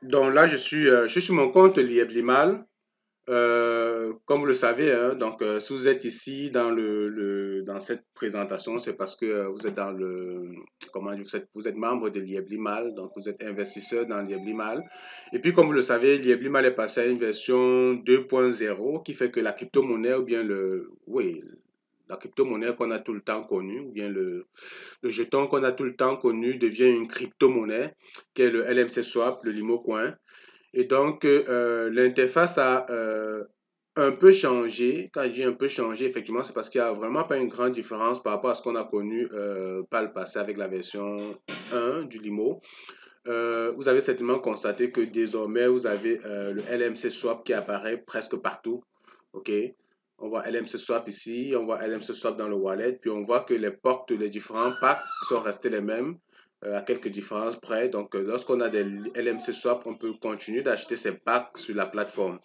Donc là, je suis sur mon compte Lieblinmal. Comme vous le savez, hein, donc si vous êtes ici dans dans cette présentation, c'est parce que vous êtes dans comment dire, vous êtes membre de Lieblinmal, donc vous êtes investisseur dans Lieblinmal. Et puis, comme vous le savez, Lieblinmal est passé à une version 2.0 qui fait que la crypto-monnaie ou bien oui, la crypto-monnaie qu'on a tout le temps connue, ou bien le jeton qu'on a tout le temps connu devient une crypto-monnaie, qui est le LMC Swap, le Limo Coin. Et donc, l'interface a un peu changé. Quand je dis un peu changé, effectivement, c'est parce qu'il n'y a vraiment pas une grande différence par rapport à ce qu'on a connu par le passé avec la version 1 du Limo. Vous avez certainement constaté que désormais, vous avez le LMC Swap qui apparaît presque partout. OK? On voit LMC Swap ici, on voit LMC Swap dans le wallet, puis on voit que les portes, les différents packs sont restés les mêmes, à quelques différences près. Donc, lorsqu'on a des LMC Swap, on peut continuer d'acheter ces packs sur la plateforme.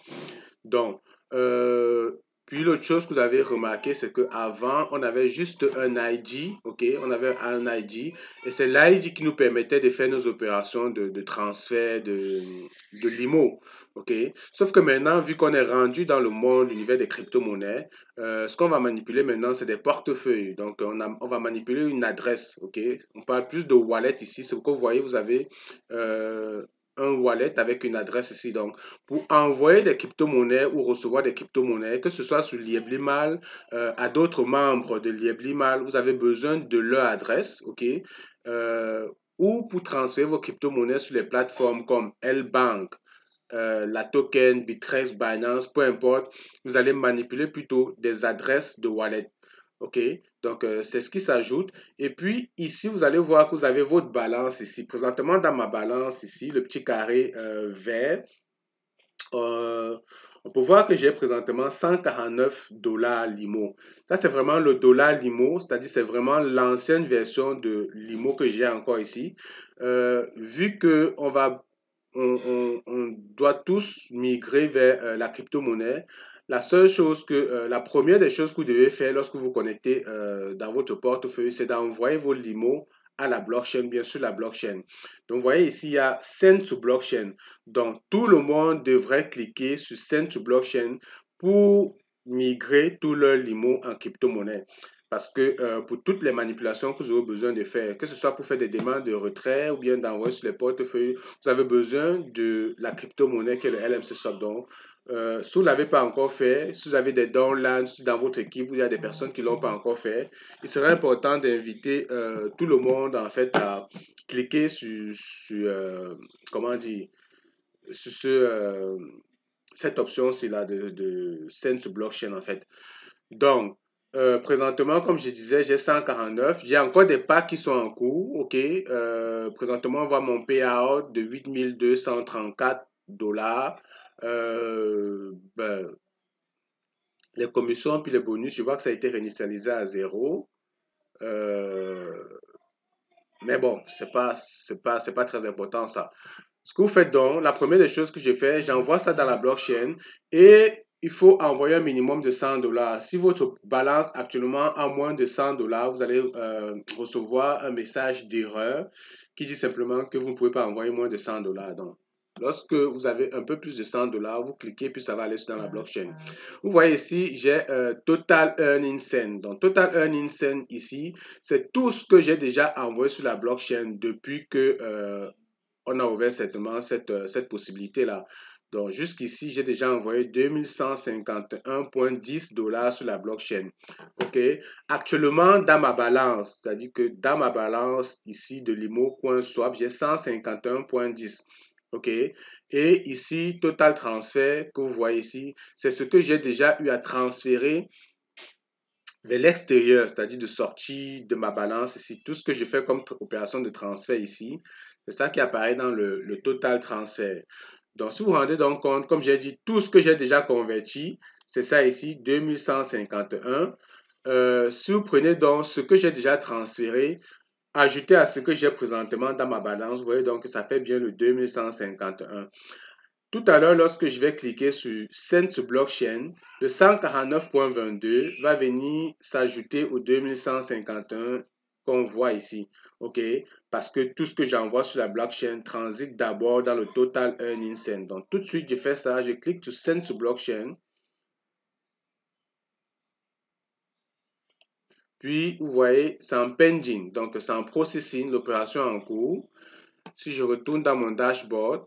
Donc, euh, puis l'autre chose que vous avez remarqué, c'est qu'avant, on avait juste un ID, ok? On avait un ID, et c'est l'ID qui nous permettait de faire nos opérations de transfert, de limo, ok? Sauf que maintenant, vu qu'on est rendu dans le monde, l'univers des crypto-monnaies, ce qu'on va manipuler maintenant, c'est des portefeuilles. Donc, on va manipuler une adresse, ok? On parle plus de wallet ici. C'est ce que vous voyez, vous avez un wallet avec une adresse ici. Donc, pour envoyer des crypto-monnaies ou recevoir des crypto-monnaies, que ce soit sur Lieblimal, à d'autres membres de Lieblimal, vous avez besoin de leur adresse, ok? Ou pour transférer vos crypto-monnaies sur les plateformes comme L-Bank, la token, Bittrex, Binance, peu importe, vous allez manipuler plutôt des adresses de wallet. OK? Donc, c'est ce qui s'ajoute. Et puis, ici, vous allez voir que vous avez votre balance ici. Présentement, dans ma balance ici, le petit carré vert, euh, on peut voir que j'ai présentement 149 dollars Limo. Ça, c'est vraiment le dollar Limo, c'est-à-dire c'est vraiment l'ancienne version de Limo que j'ai encore ici. Vu que on doit tous migrer vers la crypto-monnaie, la première des choses que vous devez faire lorsque vous connectez dans votre portefeuille, c'est d'envoyer vos limos à la blockchain, bien sûr la blockchain. Donc, vous voyez ici, il y a Send to Blockchain. Donc, tout le monde devrait cliquer sur Send to Blockchain pour migrer tout leur limo en crypto-monnaie. Parce que pour toutes les manipulations que vous aurez besoin de faire, que ce soit pour faire des demandes de retrait ou bien d'envoyer sur les portefeuilles, vous avez besoin de la crypto-monnaie qui est le LMC Swap. Donc, si vous ne l'avez pas encore fait, si vous avez des downlines dans votre équipe où il y a des personnes qui ne l'ont pas encore fait, il serait important d'inviter tout le monde en fait à cliquer comment dire, sur cette option-ci là de Send to Blockchain en fait. Donc, présentement, comme je disais, j'ai 149. J'ai encore des packs qui sont en cours. OK. Présentement, on voit mon payout de 8234 dollars. Ben, les commissions puis les bonus, je vois que ça a été réinitialisé à zéro. Euh, mais bon, c'est pas très important ça. Ce que vous faites donc, la première des choses que j'ai fait, j'envoie ça dans la blockchain et il faut envoyer un minimum de 100 dollars. Si votre balance actuellement a moins de 100 dollars, vous allez recevoir un message d'erreur qui dit simplement que vous ne pouvez pas envoyer moins de 100 dollars. Donc, lorsque vous avez un peu plus de 100 dollars, vous cliquez puis ça va aller dans la blockchain. Vous voyez ici, j'ai Total Earning Send. Donc, Total Earning Send ici, c'est tout ce que j'ai déjà envoyé sur la blockchain depuis que on a ouvert certainement cette possibilité-là. Donc, jusqu'ici, j'ai déjà envoyé 2151,10 dollars sur la blockchain. OK. Actuellement, dans ma balance, c'est-à-dire que dans ma balance ici de limo.swap, j'ai 151,10. OK. Et ici, total transfert que vous voyez ici, c'est ce que j'ai déjà eu à transférer vers l'extérieur, c'est-à-dire de sortir de ma balance ici. Tout ce que je fais comme opération de transfert ici, c'est ça qui apparaît dans le total transfert. Donc, si vous vous rendez donc compte, comme j'ai dit, tout ce que j'ai déjà converti, c'est ça ici, 2151. Si vous prenez donc ce que j'ai déjà transféré, ajouté à ce que j'ai présentement dans ma balance, vous voyez donc que ça fait bien le 2151. Tout à l'heure, lorsque je vais cliquer sur Send to Blockchain, le 149.22 va venir s'ajouter au 2151 qu'on voit ici, ok? Parce que tout ce que j'envoie sur la blockchain transite d'abord dans le total earning send. Donc, tout de suite, je fais ça, je clique sur Send to Blockchain. Puis, vous voyez, c'est en pending, donc c'est en processing, l'opération en cours. Si je retourne dans mon dashboard,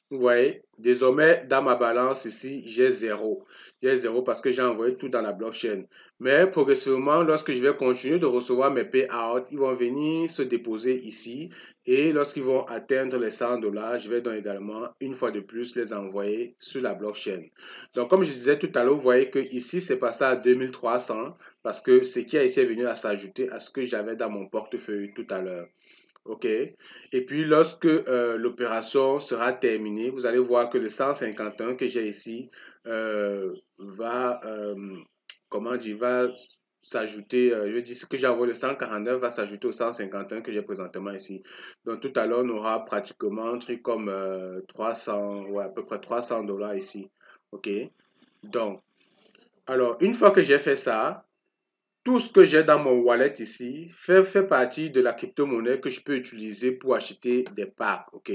vous voyez, désormais, dans ma balance ici, j'ai zéro. J'ai zéro parce que j'ai envoyé tout dans la blockchain. Mais progressivement, lorsque je vais continuer de recevoir mes payouts, ils vont venir se déposer ici. Et lorsqu'ils vont atteindre les 100 $, je vais donc également, une fois de plus, les envoyer sur la blockchain. Donc, comme je disais tout à l'heure, vous voyez que ici, c'est passé à 2300 parce que ce qui a ici est venu à s'ajouter à ce que j'avais dans mon portefeuille tout à l'heure. OK. Et puis, lorsque l'opération sera terminée, vous allez voir que le 151 que j'ai ici va, comment dire, va s'ajouter, je veux dire, ce que j'ai envoyé, le 149 va s'ajouter au 151 que j'ai présentement ici. Donc, tout à l'heure, on aura pratiquement un truc comme 300, ouais, à peu près 300 $ ici. OK. Donc, alors, une fois que j'ai fait ça, tout ce que j'ai dans mon wallet ici fait partie de la crypto-monnaie que je peux utiliser pour acheter des packs, ok?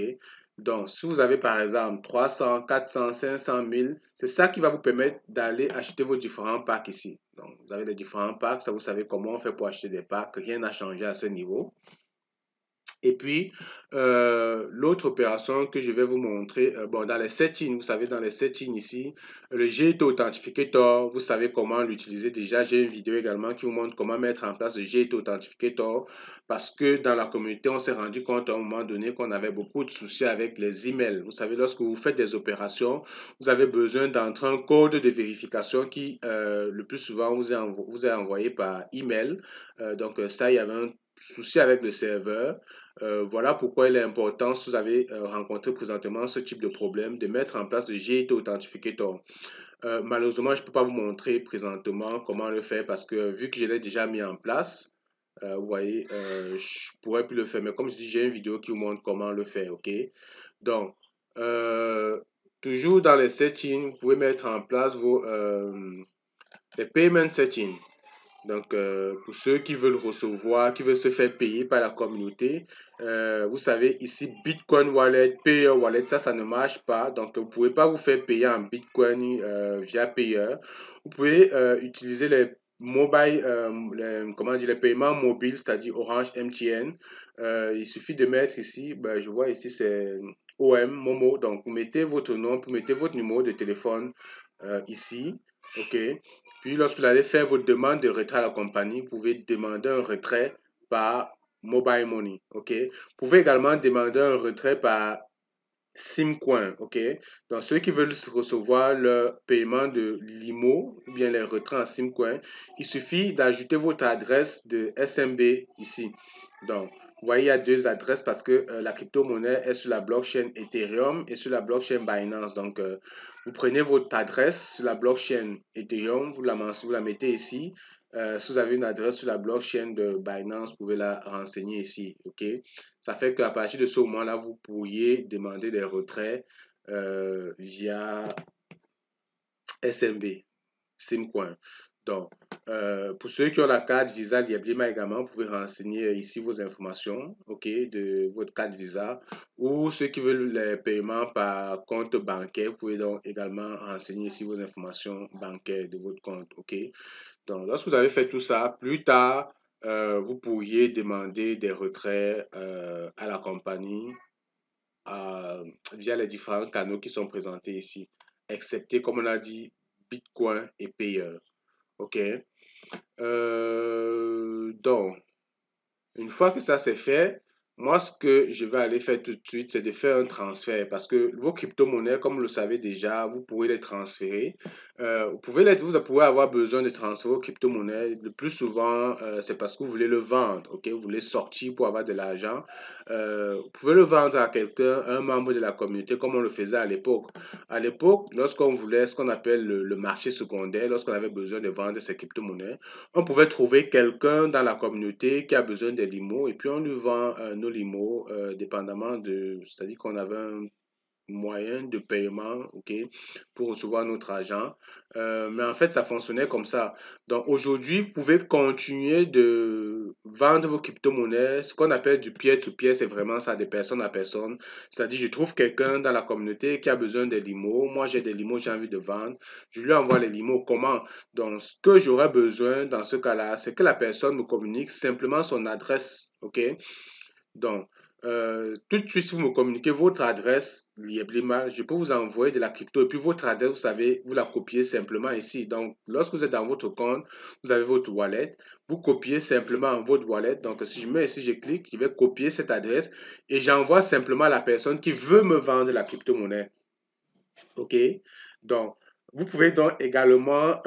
Donc, si vous avez par exemple 300, 400, 500 000, c'est ça qui va vous permettre d'aller acheter vos différents packs ici. Donc, vous avez les différents packs, ça vous savez comment on fait pour acheter des packs, rien n'a changé à ce niveau. Et puis, l'autre opération que je vais vous montrer, bon, dans les settings, vous savez, dans les settings ici, le Gate Authenticator, vous savez comment l'utiliser déjà. J'ai une vidéo également qui vous montre comment mettre en place le Gate Authenticator parce que dans la communauté, on s'est rendu compte à un moment donné qu'on avait beaucoup de soucis avec les emails. Vous savez, lorsque vous faites des opérations, vous avez besoin d'entrer un code de vérification qui, le plus souvent, vous est envoyé par email. Donc, ça, il y avait un souci avec le serveur. Voilà pourquoi il est important, si vous avez rencontré présentement ce type de problème, de mettre en place le Gate Authenticator. Malheureusement, je ne peux pas vous montrer présentement comment le faire parce que vu que je l'ai déjà mis en place, vous voyez, je ne pourrais plus le faire. Mais comme je dis, j'ai une vidéo qui vous montre comment le faire, ok? Donc, euh, toujours dans les settings, vous pouvez mettre en place les payment settings. Donc, pour ceux qui veulent recevoir, qui veulent se faire payer par la communauté, vous savez, ici, Bitcoin Wallet, Payer Wallet, ça ne marche pas. Donc, vous ne pouvez pas vous faire payer en Bitcoin via Payer. Vous pouvez utiliser les mobile, comment dire, les paiements mobiles, c'est-à-dire Orange, MTN. Il suffit de mettre ici, ben, je vois ici, c'est OM, Momo. Donc, vous mettez votre nom, vous mettez votre numéro de téléphone ici. OK. Puis, lorsque vous allez faire votre demande de retrait à la compagnie, vous pouvez demander un retrait par Mobile Money. OK. Vous pouvez également demander un retrait par SimCoin. OK. Donc, ceux qui veulent recevoir le paiement de l'IMO ou bien les retraits en SimCoin, il suffit d'ajouter votre adresse de SMB ici. Donc, vous voyez, il y a deux adresses parce que la crypto-monnaie est sur la blockchain Ethereum et sur la blockchain Binance. Donc, vous prenez votre adresse sur la blockchain Ethereum, vous la mettez ici. Si vous avez une adresse sur la blockchain de Binance, vous pouvez la renseigner ici. OK? Ça fait qu'à partir de ce moment-là, vous pourriez demander des retraits via SMB, SimCoin. Donc, pour ceux qui ont la carte Visa Liablima également, vous pouvez renseigner ici vos informations, ok, de votre carte Visa. Ou ceux qui veulent les paiements par compte bancaire, vous pouvez donc également renseigner ici vos informations bancaires de votre compte, ok. Donc, lorsque vous avez fait tout ça, plus tard, vous pourriez demander des retraits à la compagnie via les différents canaux qui sont présentés ici, excepté, comme on a dit, Bitcoin et Payer. OK. Donc, une fois que ça c'est fait, moi, ce que je vais aller faire tout de suite, c'est de faire un transfert parce que vos crypto-monnaies, comme vous le savez déjà, vous pouvez les transférer. Vous pouvez avoir besoin de transférer vos crypto-monnaies. Le plus souvent, c'est parce que vous voulez le vendre, ok? Vous voulez sortir pour avoir de l'argent. Vous pouvez le vendre à quelqu'un, un membre de la communauté, comme on le faisait à l'époque. À l'époque, lorsqu'on voulait ce qu'on appelle le marché secondaire, lorsqu'on avait besoin de vendre ses crypto-monnaies, on pouvait trouver quelqu'un dans la communauté qui a besoin des limos et puis on lui vend nos limos dépendamment de, c'est-à-dire qu'on avait moyen de paiement, ok, pour recevoir notre argent. Mais en fait, ça fonctionnait comme ça. Donc aujourd'hui, vous pouvez continuer de vendre vos crypto-monnaies. Ce qu'on appelle du peer-to-peer, c'est vraiment ça, des personnes à personne. C'est-à-dire, je trouve quelqu'un dans la communauté qui a besoin des limos. Moi, j'ai des limos, j'ai envie de vendre. Je lui envoie les limos. Comment? Donc, ce que j'aurais besoin dans ce cas-là, c'est que la personne me communique simplement son adresse, ok? Donc, tout de suite, si vous me communiquez votre adresse Lieblima, je peux vous envoyer de la crypto. Et puis, votre adresse, vous savez, vous la copiez simplement ici. Donc, lorsque vous êtes dans votre compte, vous avez votre wallet. Vous copiez simplement votre wallet. Donc, si je mets ici, je clique, je vais copier cette adresse et j'envoie simplement à la personne qui veut me vendre la crypto-monnaie. OK? Donc, vous pouvez donc également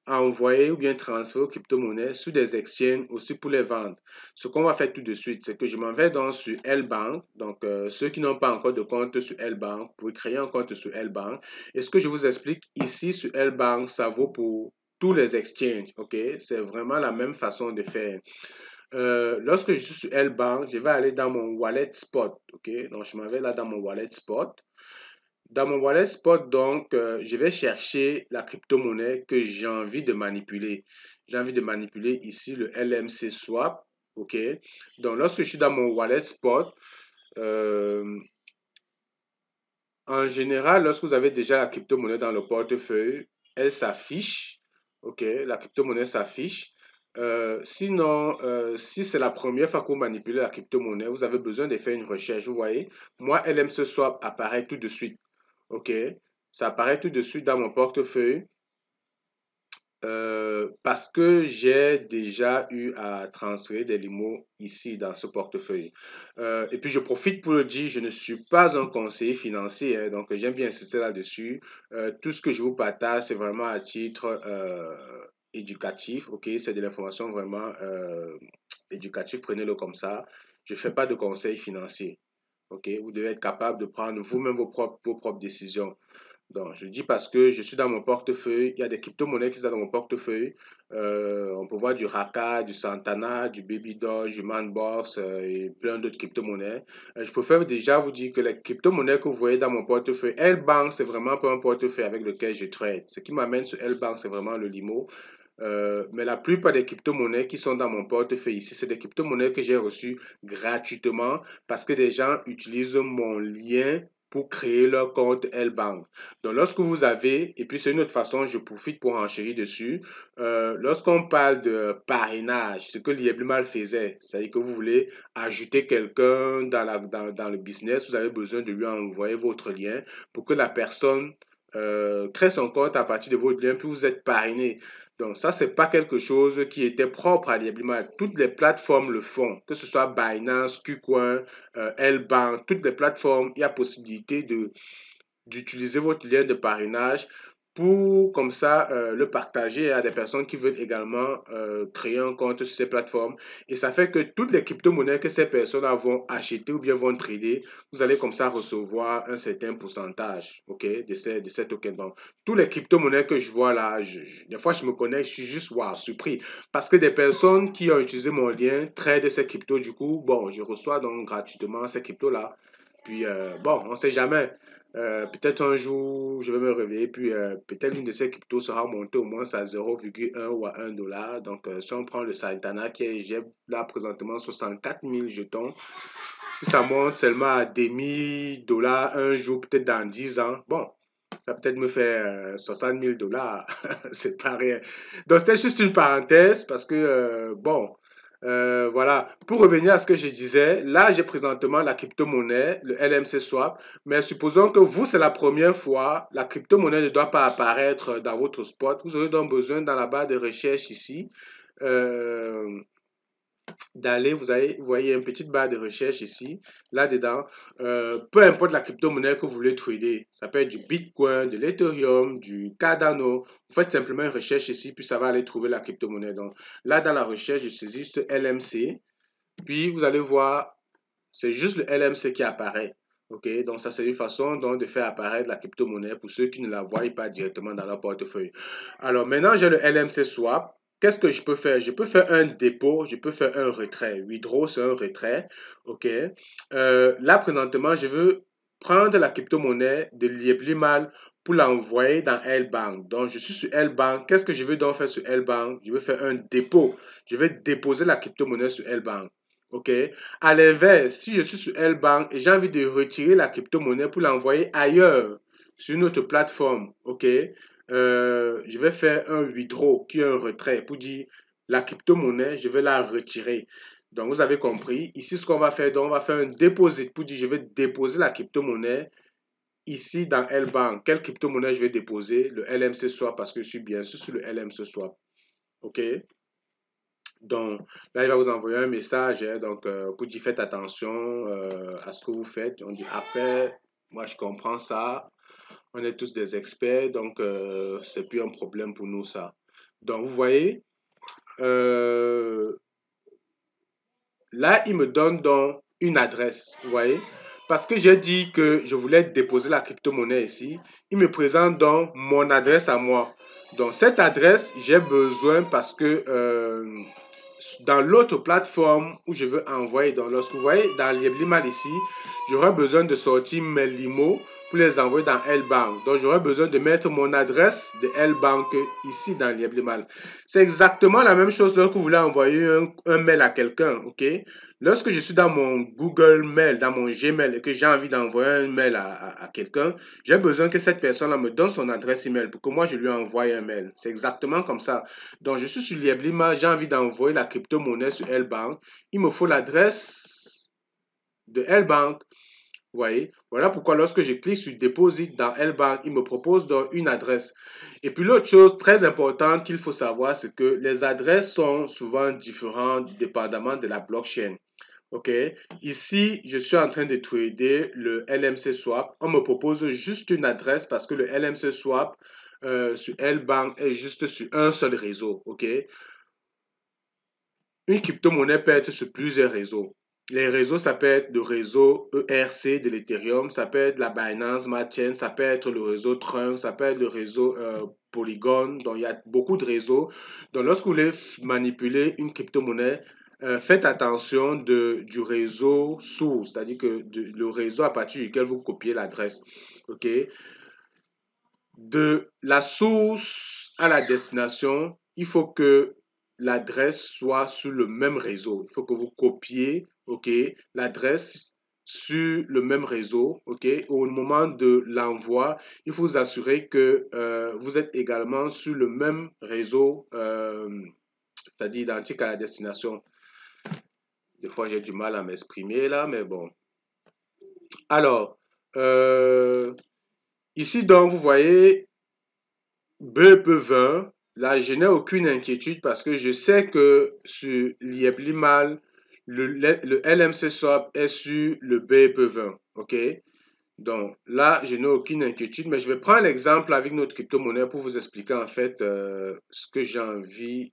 envoyer ou bien transférer aux crypto-monnaies sur des exchanges aussi pour les vendre. Ce qu'on va faire tout de suite, c'est que je m'en vais donc sur L-Bank. Donc, ceux qui n'ont pas encore de compte sur L-Bank, vous pouvez créer un compte sur L-Bank. Et ce que je vous explique ici sur L-Bank, ça vaut pour tous les exchanges. OK? C'est vraiment la même façon de faire. Lorsque je suis sur L-Bank, je vais aller dans mon wallet spot. OK? Donc, je m'en vais là dans mon wallet spot. Dans mon wallet spot, donc, je vais chercher la crypto-monnaie que j'ai envie de manipuler. J'ai envie de manipuler ici le LMC Swap. OK? Donc, lorsque je suis dans mon wallet spot, euh, en général, lorsque vous avez déjà la crypto-monnaie dans le portefeuille, elle s'affiche. OK? La crypto-monnaie s'affiche. Sinon, si c'est la première fois que vous manipulez la crypto-monnaie, vous avez besoin de faire une recherche. Vous voyez, moi, LMC Swap apparaît tout de suite. OK? Ça apparaît tout de suite dans mon portefeuille parce que j'ai déjà eu à transférer des limos ici dans ce portefeuille. Et puis je profite pour le dire, je ne suis pas un conseiller financier, hein, donc j'aime bien insister là-dessus. Tout ce que je vous partage, c'est vraiment à titre éducatif, ok? C'est de l'information vraiment éducative, prenez-le comme ça. Je ne fais pas de conseils financiers, ok? Vous devez être capable de prendre vous-même vos propres décisions. Donc, je dis parce que je suis dans mon portefeuille, il y a des crypto-monnaies qui sont dans mon portefeuille. On peut voir du Raka, du Santana, du Baby Doge, du Manbox et plein d'autres crypto-monnaies. Je préfère déjà vous dire que les crypto-monnaies que vous voyez dans mon portefeuille, L-Bank, c'est vraiment pas un portefeuille avec lequel je trade. Ce qui m'amène sur L-Bank, c'est vraiment le limo. Mais la plupart des crypto-monnaies qui sont dans mon portefeuille ici, c'est des crypto-monnaies que j'ai reçues gratuitement parce que des gens utilisent mon lien pour créer leur compte L-Bank. Donc, lorsque vous avez, et puis c'est une autre façon, je profite pour enchérir dessus, lorsqu'on parle de parrainage, ce que Lieblimal faisait, c'est-à-dire que vous voulez ajouter quelqu'un dans le business, vous avez besoin de lui envoyer votre lien pour que la personne crée son compte à partir de votre lien, puis vous êtes parrainé. Donc ça, c'est pas quelque chose qui était propre à Lieblimal. Toutes les plateformes le font, que ce soit Binance, KuCoin, L-Bank, toutes les plateformes, il y a possibilité d'utiliser votre lien de parrainage pour comme ça le partager à des personnes qui veulent également créer un compte sur ces plateformes. Et ça fait que toutes les crypto-monnaies que ces personnes vont acheter ou bien vont trader, vous allez comme ça recevoir un certain pourcentage, ok, de ces tokens. Donc, tous les crypto-monnaies que je vois là, des fois je me connecte, je suis juste wow, surpris. Parce que des personnes qui ont utilisé mon lien tradent ces cryptos, du coup, bon, je reçois donc gratuitement ces cryptos-là. Puis, bon, on ne sait jamais. Peut-être un jour, je vais me réveiller, puis peut-être l'une de ces cryptos sera montée au moins à 0,1 ou à 1 dollar. Donc, si on prend le Santana, j'ai là présentement 64 000 jetons, si ça monte seulement à des 1000 dollars un jour, peut-être dans 10 ans, bon, ça peut-être me fait 60 000 dollars. C'est pas rien. Donc, c'était juste une parenthèse parce que, bon, voilà. Pour revenir à ce que je disais, là, j'ai présentement la crypto-monnaie, le LMC Swap. Mais supposons que vous, c'est la première fois, la crypto-monnaie ne doit pas apparaître dans votre spot. Vous aurez donc besoin dans la barre de recherche ici. euh, D'aller, vous voyez une petite barre de recherche ici, là-dedans. Peu importe la crypto-monnaie que vous voulez trader, ça peut être du Bitcoin, de l'Ethereum, du Cardano. Vous faites simplement une recherche ici, puis ça va aller trouver la crypto-monnaie. Donc là, dans la recherche, je saisis juste LMC, puis vous allez voir, c'est juste le LMC qui apparaît. OK, donc ça c'est une façon donc, de faire apparaître la crypto-monnaie pour ceux qui ne la voient pas directement dans leur portefeuille. Alors maintenant j'ai le LMC Swap. Qu'est-ce que je peux faire? Je peux faire un dépôt, je peux faire un retrait. Withdraw, c'est un retrait. OK. Là présentement, je veux prendre la crypto-monnaie de Lieblimal pour l'envoyer dans L-Bank. Donc, je suis sur L-Bank. Qu'est-ce que je veux donc faire sur L-Bank? Je veux faire un dépôt. Je vais déposer la crypto-monnaie sur L-Bank. OK? À l'inverse, si je suis sur L-Bank et j'ai envie de retirer la crypto-monnaie pour l'envoyer ailleurs, sur une autre plateforme, OK? Je vais faire un withdraw, qui est un retrait, pour dire la crypto-monnaie, je vais la retirer. Donc, vous avez compris. Ici, ce qu'on va faire, donc, on va faire un déposit pour dire je vais déposer la crypto-monnaie ici dans L-Bank. Quelle crypto-monnaie je vais déposer? Le LMC Swap parce que je suis bien sûr sur le LMC Swap. OK? Donc, là, il va vous envoyer un message. Hein, donc, pour dire faites attention à ce que vous faites. On dit après, moi, je comprends ça. On est tous des experts. Donc, c'est plus un problème pour nous, ça. Donc, vous voyez, là, il me donne donc une adresse, vous voyez. Parce que j'ai dit que je voulais déposer la crypto-monnaie ici, il me présente donc mon adresse à moi. Donc, cette adresse, j'ai besoin parce que dans l'autre plateforme où je veux envoyer, donc lorsque vous voyez dans Lieblimal ici, j'aurai besoin de sortir mes limos pour les envoyer dans L-Bank. Donc, j'aurai besoin de mettre mon adresse de L-Bank ici dans Lieblimal. C'est exactement la même chose lorsque vous voulez envoyer un mail à quelqu'un, ok? Lorsque je suis dans mon Google Mail, dans mon Gmail et que j'ai envie d'envoyer un mail à quelqu'un, j'ai besoin que cette personne-là me donne son adresse email pour que moi je lui envoie un mail. C'est exactement comme ça. Donc, je suis sur Lieblima, j'ai envie d'envoyer la crypto-monnaie sur L-Bank. Il me faut l'adresse de L-Bank. Vous voyez, voilà pourquoi lorsque je clique sur Deposit dans L-Bank, il me propose donc une adresse. Et puis l'autre chose très importante qu'il faut savoir, c'est que les adresses sont souvent différentes dépendamment de la blockchain. OK, ici, je suis en train de trader le LMC Swap. On me propose juste une adresse parce que le LMC Swap sur L-Bank est juste sur un seul réseau. OK, une crypto-monnaie peut être sur plusieurs réseaux. Les réseaux, ça peut être le réseau ERC de l'Ethereum, ça peut être la Binance Smart Chain, ça peut être le réseau Trunk, ça peut être le réseau Polygon. Donc, il y a beaucoup de réseaux. Donc, lorsque vous voulez manipuler une crypto-monnaie, faites attention du réseau source, c'est-à-dire que le réseau à partir duquel vous copiez l'adresse. OK? De la source à la destination, il faut que l'adresse soit sur le même réseau. Il faut que vous copiez, OK, l'adresse sur le même réseau, OK. Au moment de l'envoi, il faut vous assurer que vous êtes également sur le même réseau, c'est-à-dire identique à la destination. Des fois, j'ai du mal à m'exprimer là, mais bon. Alors, ici donc, vous voyez, BEP20, là, je n'ai aucune inquiétude parce que je sais que sur Lieblimal, le LMC Swap est sur le BEP20. OK? Donc là, je n'ai aucune inquiétude, mais je vais prendre l'exemple avec notre crypto-monnaie pour vous expliquer en fait ce que j'ai envie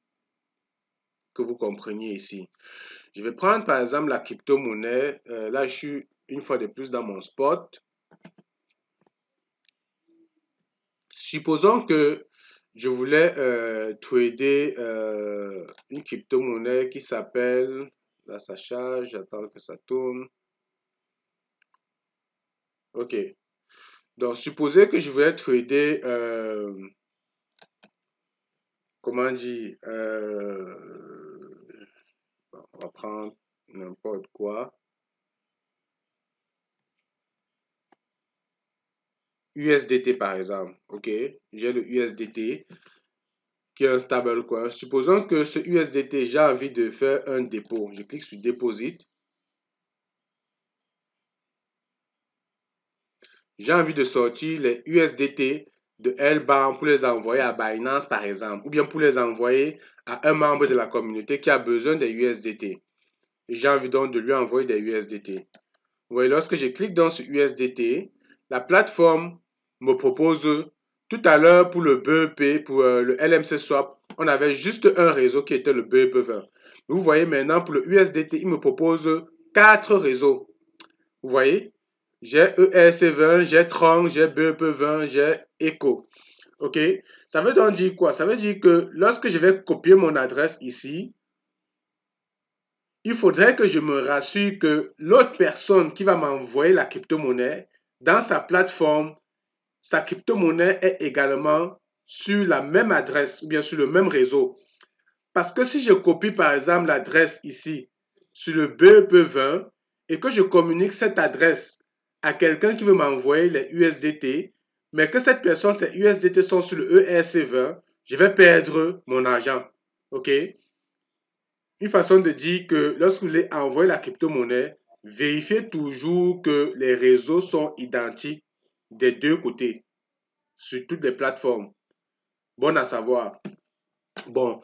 que vous compreniez ici. Je vais prendre par exemple la crypto-monnaie. Là, je suis une fois de plus dans mon spot. Supposons que je voulais trader une crypto-monnaie qui s'appelle, là ça charge, j'attends que ça tourne. Ok. Donc, supposez que je voulais trader, comment dire, on va prendre n'importe quoi. USDT par exemple, ok, j'ai le USDT qui est un stablecoin. Supposons que ce USDT, j'ai envie de faire un dépôt. Je clique sur Deposit. J'ai envie de sortir les USDT de L-Bank pour les envoyer à Binance par exemple, ou bien pour les envoyer à un membre de la communauté qui a besoin des USDT. J'ai envie donc de lui envoyer des USDT. Vous voyez, lorsque je clique dans ce USDT, la plateforme me propose tout à l'heure pour le BEP, pour le LMC Swap, on avait juste un réseau qui était le BEP20. Vous voyez maintenant pour le USDT, il me propose 4 réseaux. Vous voyez, j'ai ERC20, j'ai Tron, j'ai BEP20, j'ai ECHO. OK? Ça veut donc dire quoi? Ça veut dire que lorsque je vais copier mon adresse ici, il faudrait que je me rassure que l'autre personne qui va m'envoyer la crypto-monnaie dans sa plateforme, sa crypto-monnaie est également sur la même adresse, ou bien sur le même réseau. Parce que si je copie par exemple l'adresse ici sur le BEP20 et que je communique cette adresse à quelqu'un qui veut m'envoyer les USDT, mais que cette personne, ces USDT sont sur le ERC20, je vais perdre mon argent. OK? Une façon de dire que lorsque vous voulez envoyer la crypto-monnaie, vérifiez toujours que les réseaux sont identiques des deux côtés, sur toutes les plateformes. Bon à savoir. Bon,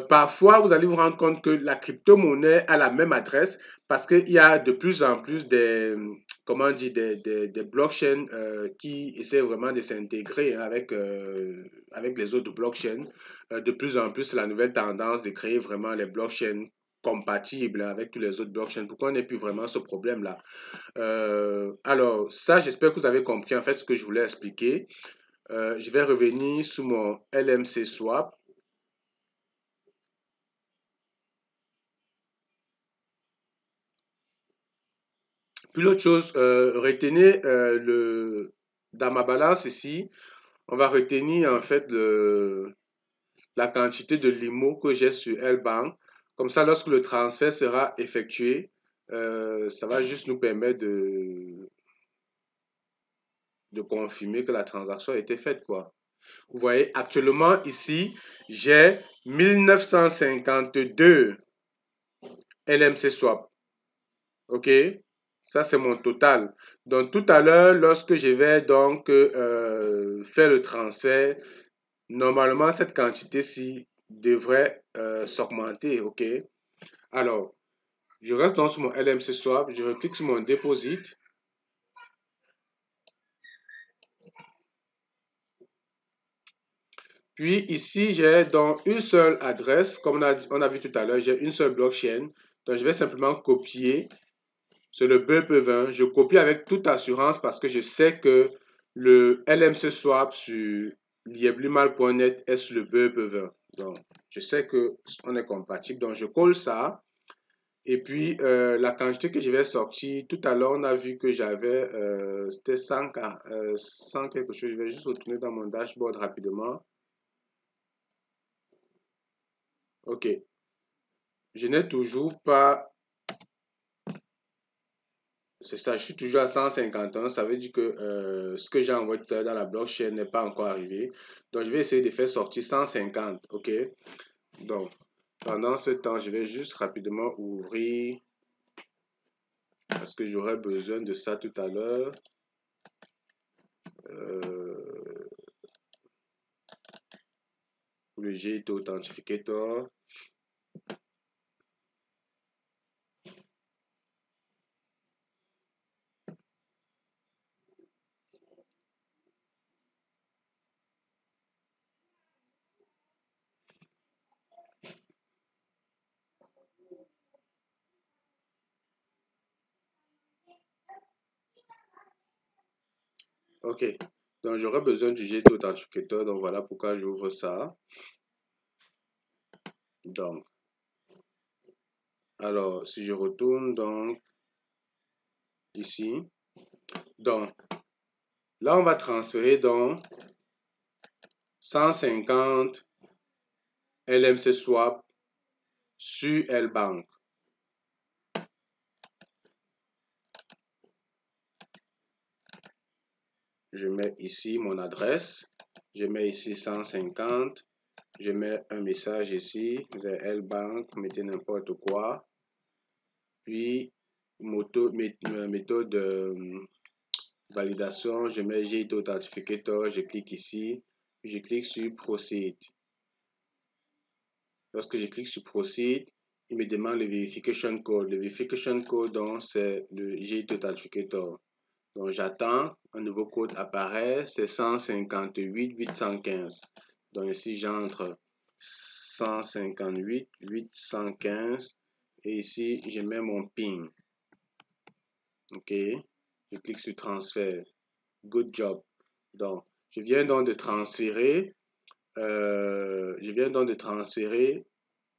parfois, vous allez vous rendre compte que la crypto-monnaie a la même adresse parce qu'il y a de plus en plus comment on dit, des blockchains qui essaient vraiment de s'intégrer avec les autres blockchains. De plus en plus, c'est la nouvelle tendance de créer vraiment les blockchains compatibles avec tous les autres blockchains. Pourquoi on n'ait plus vraiment ce problème-là? Alors, ça, j'espère que vous avez compris en fait ce que je voulais expliquer. Je vais revenir sur mon LMC Swap. Puis l'autre chose, retenez dans ma balance ici, on va retenir en fait la quantité de limo que j'ai sur L-Bank. Comme ça, lorsque le transfert sera effectué, ça va juste nous permettre de confirmer que la transaction a été faite, quoi. Vous voyez, actuellement ici, j'ai 1952 LMC swap. OK? Ça, c'est mon total. Donc, tout à l'heure, lorsque je vais donc faire le transfert, normalement, cette quantité-ci devrait s'augmenter. OK? Alors, je reste donc sur mon LMC Swap, je clique sur mon Deposit. Puis ici, j'ai donc une seule adresse. Comme on a vu tout à l'heure, j'ai une seule blockchain. Donc, je vais simplement copier. C'est le BEP20. Je copie avec toute assurance parce que je sais que le LMC Swap sur lieblimal.net est sur le BEP20. Donc, je sais qu'on est compatible. Donc, je colle ça. Et puis, la quantité que je vais sortir, tout à l'heure, on a vu que j'avais, c'était 100 quelque chose. Je vais juste retourner dans mon dashboard rapidement. OK. Je n'ai toujours pas, c'est ça, je suis toujours à 151. Ça veut dire que ce que j'ai envoyé tout à l'heure dans la blockchain n'est pas encore arrivé. Donc, je vais essayer de faire sortir 150. OK. Donc, pendant ce temps, je vais juste rapidement ouvrir parce que j'aurai besoin de ça tout à l'heure. Le GIT Authentificator. OK. Donc, j'aurai besoin du GIT Authentificator. Donc, voilà pourquoi j'ouvre ça. Donc, alors, si je retourne donc ici. Donc, là, on va transférer donc 150 LMC Swap sur L-Bank. Je mets ici mon adresse. Je mets ici 150. Je mets un message ici vers L-Bank. Mettez n'importe quoi. Puis, méthode de validation. Je mets GIT Authentificator. Je clique ici. Puis je clique sur Proceed. Lorsque je clique sur Proceed, il me demande le Verification Code. Le Verification Code, donc, c'est le GIT Authentificator. Donc, j'attends, un nouveau code apparaît, c'est 158 815. Donc, ici, j'entre 158 815 et ici, je mets mon PIN. OK, je clique sur transfert. Good job. Donc, je viens donc de transférer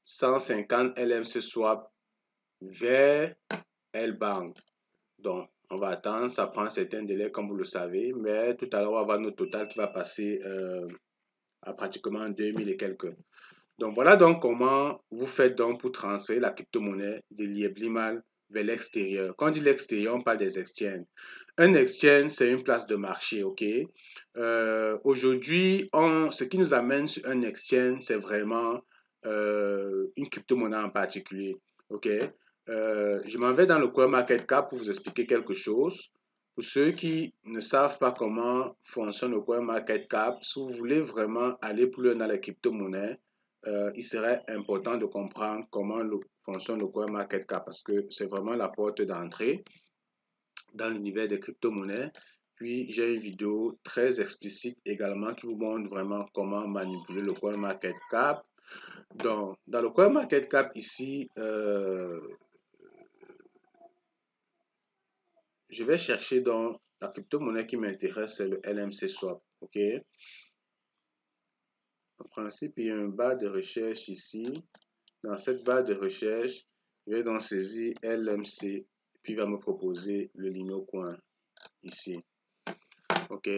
150 LMC Swap vers L-Bank. Donc, On va attendre, ça prend un certain délai comme vous le savez, mais tout à l'heure on va voir notre total qui va passer à pratiquement 2000 et quelques. Donc voilà donc comment vous faites donc pour transférer la crypto-monnaie de Lieblinmal vers l'extérieur. Quand on dit l'extérieur, on parle des exchanges. Un exchange, c'est une place de marché, ok? Aujourd'hui, ce qui nous amène sur un exchange, c'est vraiment une crypto-monnaie en particulier, ok? Je m'en vais dans le CoinMarketCap pour vous expliquer quelque chose. Pour ceux qui ne savent pas comment fonctionne le CoinMarketCap, si vous voulez vraiment aller plus loin dans les crypto-monnaies, il serait important de comprendre comment fonctionne le CoinMarketCap parce que c'est vraiment la porte d'entrée dans l'univers des crypto-monnaies. Puis j'ai une vidéo très explicite également qui vous montre vraiment comment manipuler le CoinMarketCap. Donc, dans le CoinMarketCap ici, je vais chercher dans la crypto-monnaie qui m'intéresse, c'est le LMC Swap. OK? En principe, il y a une barre de recherche ici. Dans cette barre de recherche, je vais donc saisir LMC, puis il va me proposer le Lino Coin ici. OK?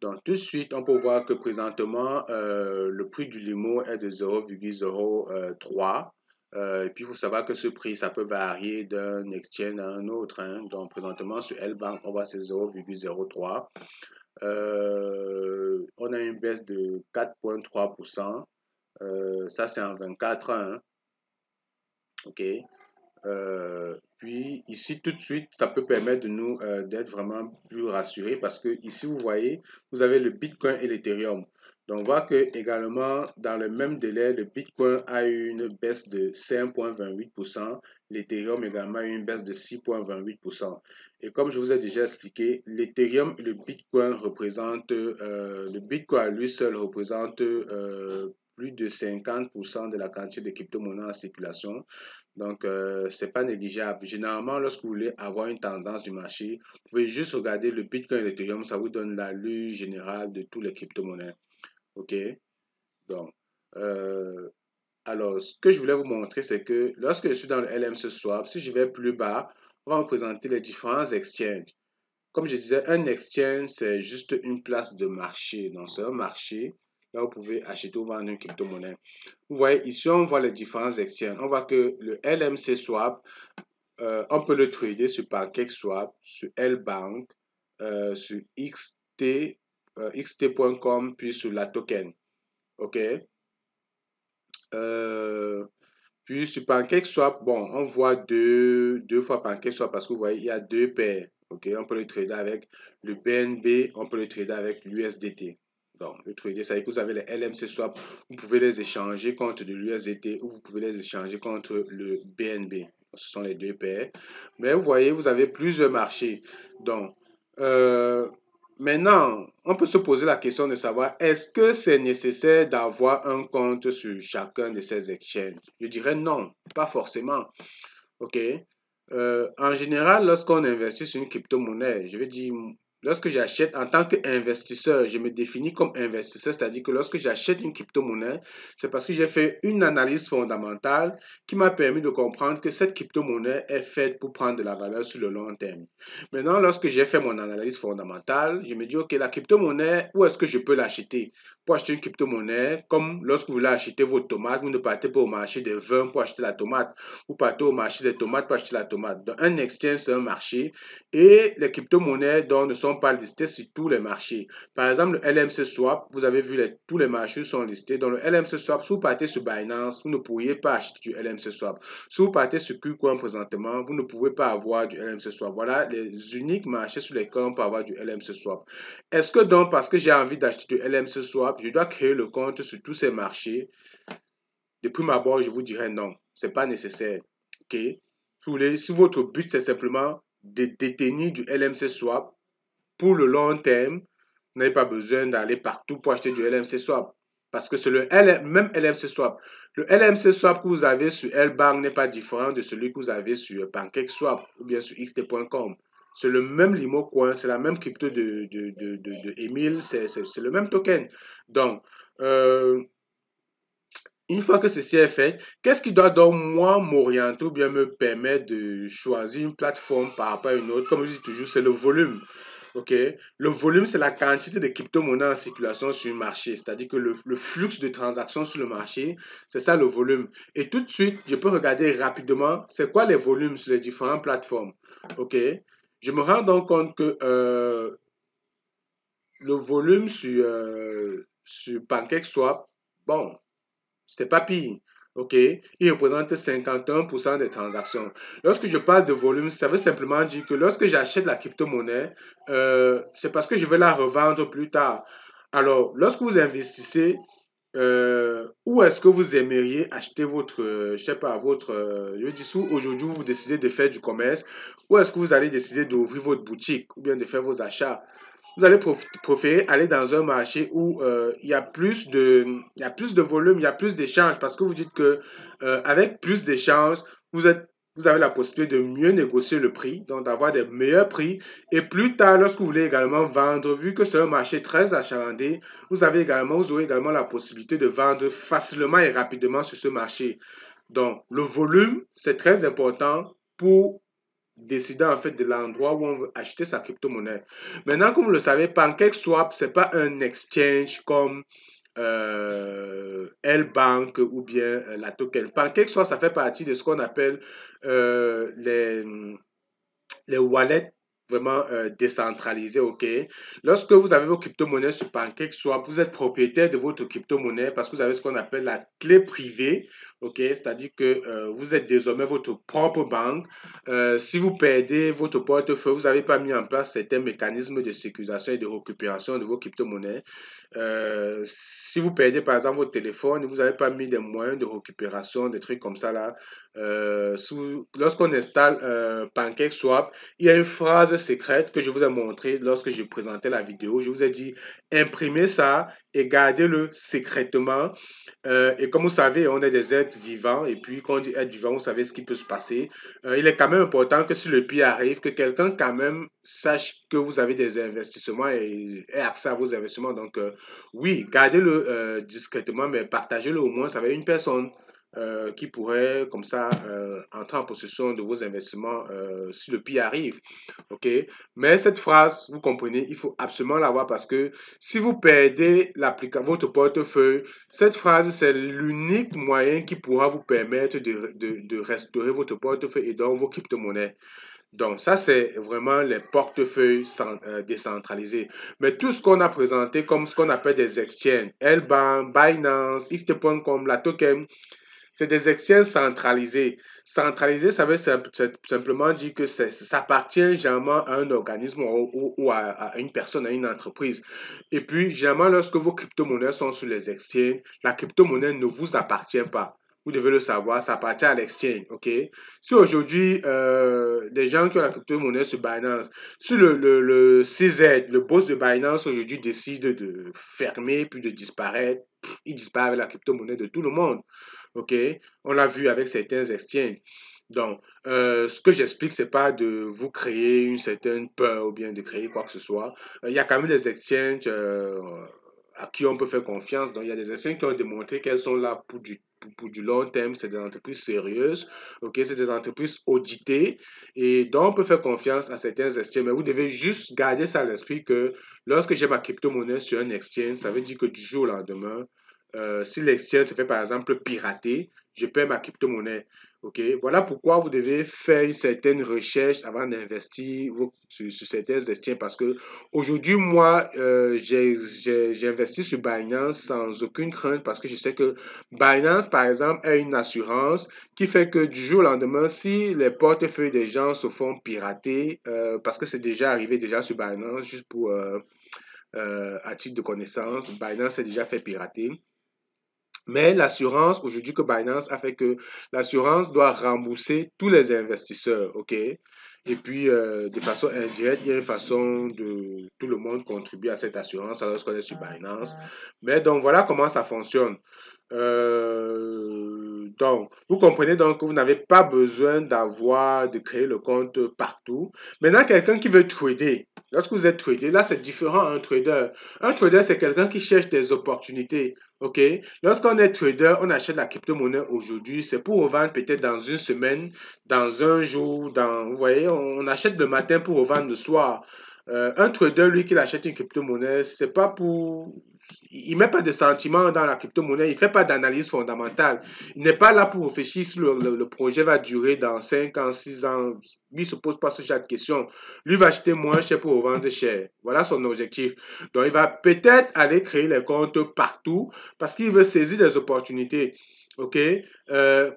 Donc, tout de suite, on peut voir que présentement, le prix du limo est de 0,03. Et puis, il faut savoir que ce prix, ça peut varier d'un exchange à un autre, hein. Donc, présentement, sur L-Bank, on voit c'est 0,03. On a une baisse de 4,3%. Ça, c'est en 24 heures, hein. OK? Puis ici, tout de suite, ça peut permettre de nous d'être vraiment plus rassurés parce que ici, vous voyez, vous avez le Bitcoin et l'Ethereum. Donc, on voit que également, dans le même délai, le Bitcoin a eu une baisse de 5,28%, l'Ethereum également a eu une baisse de 6,28%. Et comme je vous ai déjà expliqué, l'Ethereum et le Bitcoin représentent, le Bitcoin à lui seul représente plus de 50% de la quantité de crypto-monnaies en circulation. Donc, c'est pas négligeable. Généralement, lorsque vous voulez avoir une tendance du marché, vous pouvez juste regarder le Bitcoin et l'Ethereum, ça vous donne l'allure générale de tous les crypto-monnaies. OK? Donc, euh, alors, ce que je voulais vous montrer, c'est que lorsque je suis dans le LMC Swap, si je vais plus bas, on va me présenter les différents exchanges. Comme je disais, un exchange, c'est juste une place de marché. Donc, c'est un marché là où vous pouvez acheter ou vendre une crypto-monnaie. Vous voyez, ici, on voit les différents exchanges. On voit que le LMC Swap, on peut le trader sur PancakeSwap, sur Lbank, sur xt.com, puis sur la token. OK? Euh, Puis sur PancakeSwap, bon, on voit deux fois PancakeSwap parce que vous voyez, il y a deux paires. OK? On peut le trader avec le BNB, on peut le trader avec l'USDT. Donc, le trader, ça veut dire que vous avez les LMC Swap, vous pouvez les échanger contre de l'USDT ou vous pouvez les échanger contre le BNB. Ce sont les deux paires. Mais vous voyez, vous avez plusieurs marchés. Donc, euh, maintenant, on peut se poser la question de savoir est-ce que c'est nécessaire d'avoir un compte sur chacun de ces exchanges? Je dirais non, pas forcément. OK? En général, lorsqu'on investit sur une crypto-monnaie, je vais dire, lorsque j'achète en tant qu'investisseur, je me définis comme investisseur, c'est-à-dire que lorsque j'achète une crypto-monnaie, c'est parce que j'ai fait une analyse fondamentale qui m'a permis de comprendre que cette crypto-monnaie est faite pour prendre de la valeur sur le long terme. Maintenant, lorsque j'ai fait mon analyse fondamentale, je me dis, OK, la crypto-monnaie, où est-ce que je peux l'acheter? Pour acheter une crypto-monnaie, comme lorsque vous voulez acheter vos tomates, vous ne partez pas au marché des vins pour acheter la tomate. Vous partez au marché des tomates pour acheter la tomate. Donc, un exchange, c'est un marché et les crypto-monnaies ne sont pas listées sur tous les marchés. Par exemple, le LMC Swap, vous avez vu, tous les marchés sont listés. Dans le LMC Swap, si vous partez sur Binance, vous ne pourriez pas acheter du LMC Swap. Si vous partez sur KuCoin présentement, vous ne pouvez pas avoir du LMC Swap. Voilà les uniques marchés sur lesquels on peut avoir du LMC Swap. Est-ce que donc, parce que j'ai envie d'acheter du LMC Swap, je dois créer le compte sur tous ces marchés? De prime abord, je vous dirais non, c'est pas nécessaire. OK? Si votre but c'est simplement de détenir du LMC Swap pour le long terme, vous n'avez pas besoin d'aller partout pour acheter du LMC Swap. Parce que c'est le même LMC Swap. Le LMC Swap que vous avez sur Lbank n'est pas différent de celui que vous avez sur PancakeSwap ou bien sur xt.com. C'est le même Limo Coin, c'est la même crypto de Emile, c'est le même token. Donc, Une fois que ceci est fait, qu'est-ce qui doit donc moi m'orienter ou bien me permettre de choisir une plateforme par rapport à une autre? Comme je dis toujours, c'est le volume. OK? Le volume, c'est la quantité de crypto-monnaies en circulation sur le marché. C'est-à-dire que le flux de transactions sur le marché, c'est ça le volume. Et tout de suite, je peux regarder rapidement c'est quoi les volumes sur les différentes plateformes. OK? Je me rends donc compte que le volume sur PancakeSwap, bon, c'est pas pire. OK? Il représente 51% des transactions. Lorsque je parle de volume, ça veut simplement dire que lorsque j'achète la crypto-monnaie, c'est parce que je vais la revendre plus tard. Alors, lorsque vous investissez, où est-ce que vous aimeriez acheter votre, je sais pas, votre, je dis sous, aujourd'hui vous décidez de faire du commerce, où est-ce que vous allez décider d'ouvrir votre boutique ou bien de faire vos achats? Vous allez préférer aller dans un marché où il y a plus de volume, il y a plus d'échanges parce que vous dites que avec plus d'échanges, vous avez la possibilité de mieux négocier le prix, donc d'avoir des meilleurs prix. Et plus tard, lorsque vous voulez également vendre, vu que c'est un marché très achalandé, vous aurez également la possibilité de vendre facilement et rapidement sur ce marché. Donc, le volume, c'est très important pour décider en fait de l'endroit où on veut acheter sa crypto-monnaie. Maintenant, comme vous le savez, PancakeSwap, c'est pas un exchange comme L-Bank ou bien la token. PancakeSwap, ça fait partie de ce qu'on appelle euh, les, les wallets vraiment décentralisés, ok? Lorsque vous avez vos crypto-monnaies sur PancakeSwap, vous êtes propriétaire de votre crypto-monnaie parce que vous avez ce qu'on appelle la clé privée, ok? C'est-à-dire que vous êtes désormais votre propre banque. Si vous perdez votre portefeuille, vous n'avez pas mis en place certains mécanismes de sécurisation et de récupération de vos crypto-monnaies. Si vous perdez par exemple votre téléphone, vous n'avez pas mis des moyens de récupération, des trucs comme ça là. Lorsqu'on installe PancakeSwap, il y a une phrase secrète que je vous ai montrée lorsque je présentais la vidéo. Je vous ai dit imprimez ça et gardez-le secrètement. Et comme vous savez, on est des êtres vivants. Et puis, quand on dit être vivant, vous savez ce qui peut se passer. Il est quand même important que si le pire arrive, que quelqu'un quand même sache que vous avez des investissements et ait accès à vos investissements. Donc, oui, gardez-le discrètement, mais partagez-le au moins avec une personne qui pourrait comme ça entrer en possession de vos investissements si le pire arrive. OK? Mais cette phrase, vous comprenez, il faut absolument l'avoir parce que si vous perdez votre portefeuille, cette phrase, c'est l'unique moyen qui pourra vous permettre de restaurer votre portefeuille et donc vos crypto-monnaies. Donc, ça, c'est vraiment les portefeuilles décentralisés. Mais tout ce qu'on a présenté comme ce qu'on appelle des exchanges, L-Bank, Binance, X.com, la token, c'est des exchanges centralisés. Centralisé, ça veut simplement dire que ça appartient généralement à un organisme ou à une personne, à une entreprise. Et puis, généralement, lorsque vos crypto-monnaies sont sur les exchanges, la crypto-monnaie ne vous appartient pas. Vous devez le savoir, ça appartient à l'exchange, ok? Si aujourd'hui, des gens qui ont la crypto-monnaie sur Binance, si le CZ, le boss de Binance aujourd'hui décide de fermer puis de disparaître, il disparaît avec la crypto-monnaie de tout le monde. OK? On l'a vu avec certains exchanges. Donc, ce que j'explique, c'est pas de vous créer une certaine peur ou bien de créer quoi que ce soit. Il y a quand même des exchanges à qui on peut faire confiance. Donc, il y a des exchanges qui ont démontré qu'elles sont là pour du long terme. C'est des entreprises sérieuses. OK? C'est des entreprises auditées. Et donc, on peut faire confiance à certains exchanges. Mais vous devez juste garder ça à l'esprit que lorsque j'ai ma crypto-monnaie sur un exchange, ça veut dire que du jour au lendemain, si l'exchange se fait par exemple pirater, je perds ma crypto-monnaie. Ok, voilà pourquoi vous devez faire une certaine recherche avant d'investir sur certains exchanges parce que aujourd'hui, moi, j'ai investi sur Binance sans aucune crainte parce que je sais que Binance, par exemple, a une assurance qui fait que du jour au lendemain, si les portefeuilles des gens se font pirater, parce que c'est déjà arrivé déjà sur Binance, juste pour à titre de connaissance, Binance s'est déjà fait pirater. Mais l'assurance, aujourd'hui que Binance a fait que l'assurance doit rembourser tous les investisseurs, OK? Et puis, de façon indirecte, il y a une façon de tout le monde contribuer à cette assurance lorsqu'on est sur Binance. Mais donc, voilà comment ça fonctionne. Donc, vous comprenez donc que vous n'avez pas besoin de créer le compte partout. Maintenant, quelqu'un qui veut trader, lorsque vous êtes trader, là, c'est différent un trader. Un trader, c'est quelqu'un qui cherche des opportunités. OK? Lorsqu'on est trader, on achète la crypto-monnaie aujourd'hui, c'est pour revendre peut-être dans une semaine, dans un jour, vous voyez, on achète le matin pour revendre le soir. Un trader, lui, qui achète une crypto-monnaie, c'est pas pour... Il met pas de sentiments dans la crypto-monnaie, il fait pas d'analyse fondamentale. Il n'est pas là pour réfléchir si le projet va durer dans 5 ans, 6 ans. Lui, il se pose pas ce genre de questions. Lui va acheter moins cher pour revendre cher. Voilà son objectif. Donc, il va peut-être aller créer les comptes partout parce qu'il veut saisir des opportunités. OK?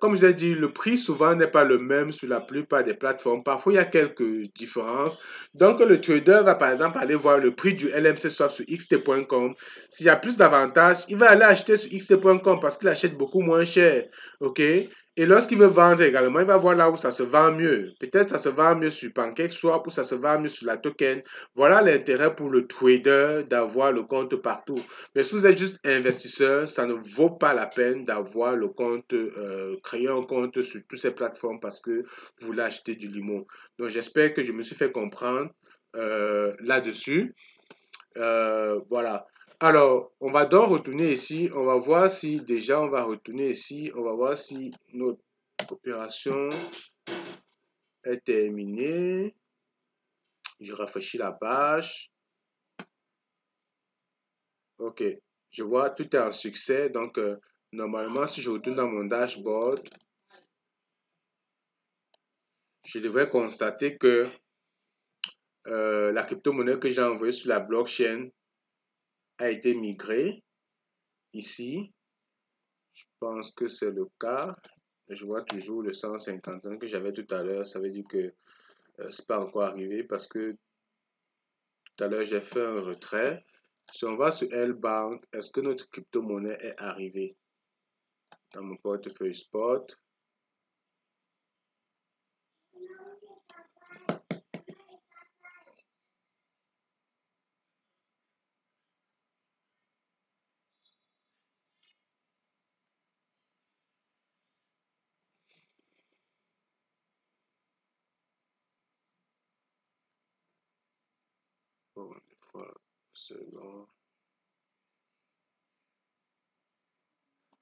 Comme je l'ai dit, le prix souvent n'est pas le même sur la plupart des plateformes. Parfois, il y a quelques différences. Donc, le trader va par exemple aller voir le prix du LMC swap sur xt.com. S'il y a plus d'avantages, il va aller acheter sur xt.com parce qu'il achète beaucoup moins cher. OK? Et lorsqu'il veut vendre également, il va voir là où ça se vend mieux. Peut-être ça se vend mieux sur PancakeSwap ou ça se vend mieux sur la token. Voilà l'intérêt pour le trader d'avoir le compte partout. Mais si vous êtes juste investisseur, ça ne vaut pas la peine d'avoir le compte, créer un compte sur toutes ces plateformes parce que vous voulez acheter du limon. Donc j'espère que je me suis fait comprendre là-dessus. Voilà. Alors, on va donc retourner ici. On va voir si déjà on va retourner ici. On va voir si notre opération est terminée. Je rafraîchis la page. OK. Je vois tout est en succès. Donc, normalement, si je retourne dans mon dashboard, je devrais constater que la crypto-monnaie que j'ai envoyée sur la blockchain a été migrée ici. Je pense que c'est le cas. Je vois toujours le 151 que j'avais tout à l'heure. Ça veut dire que c'est pas encore arrivé parce que tout à l'heure j'ai fait un retrait. Si on va sur L-Bank, est-ce que notre crypto-monnaie est arrivée dans mon portefeuille spot? Bon, voilà, selon.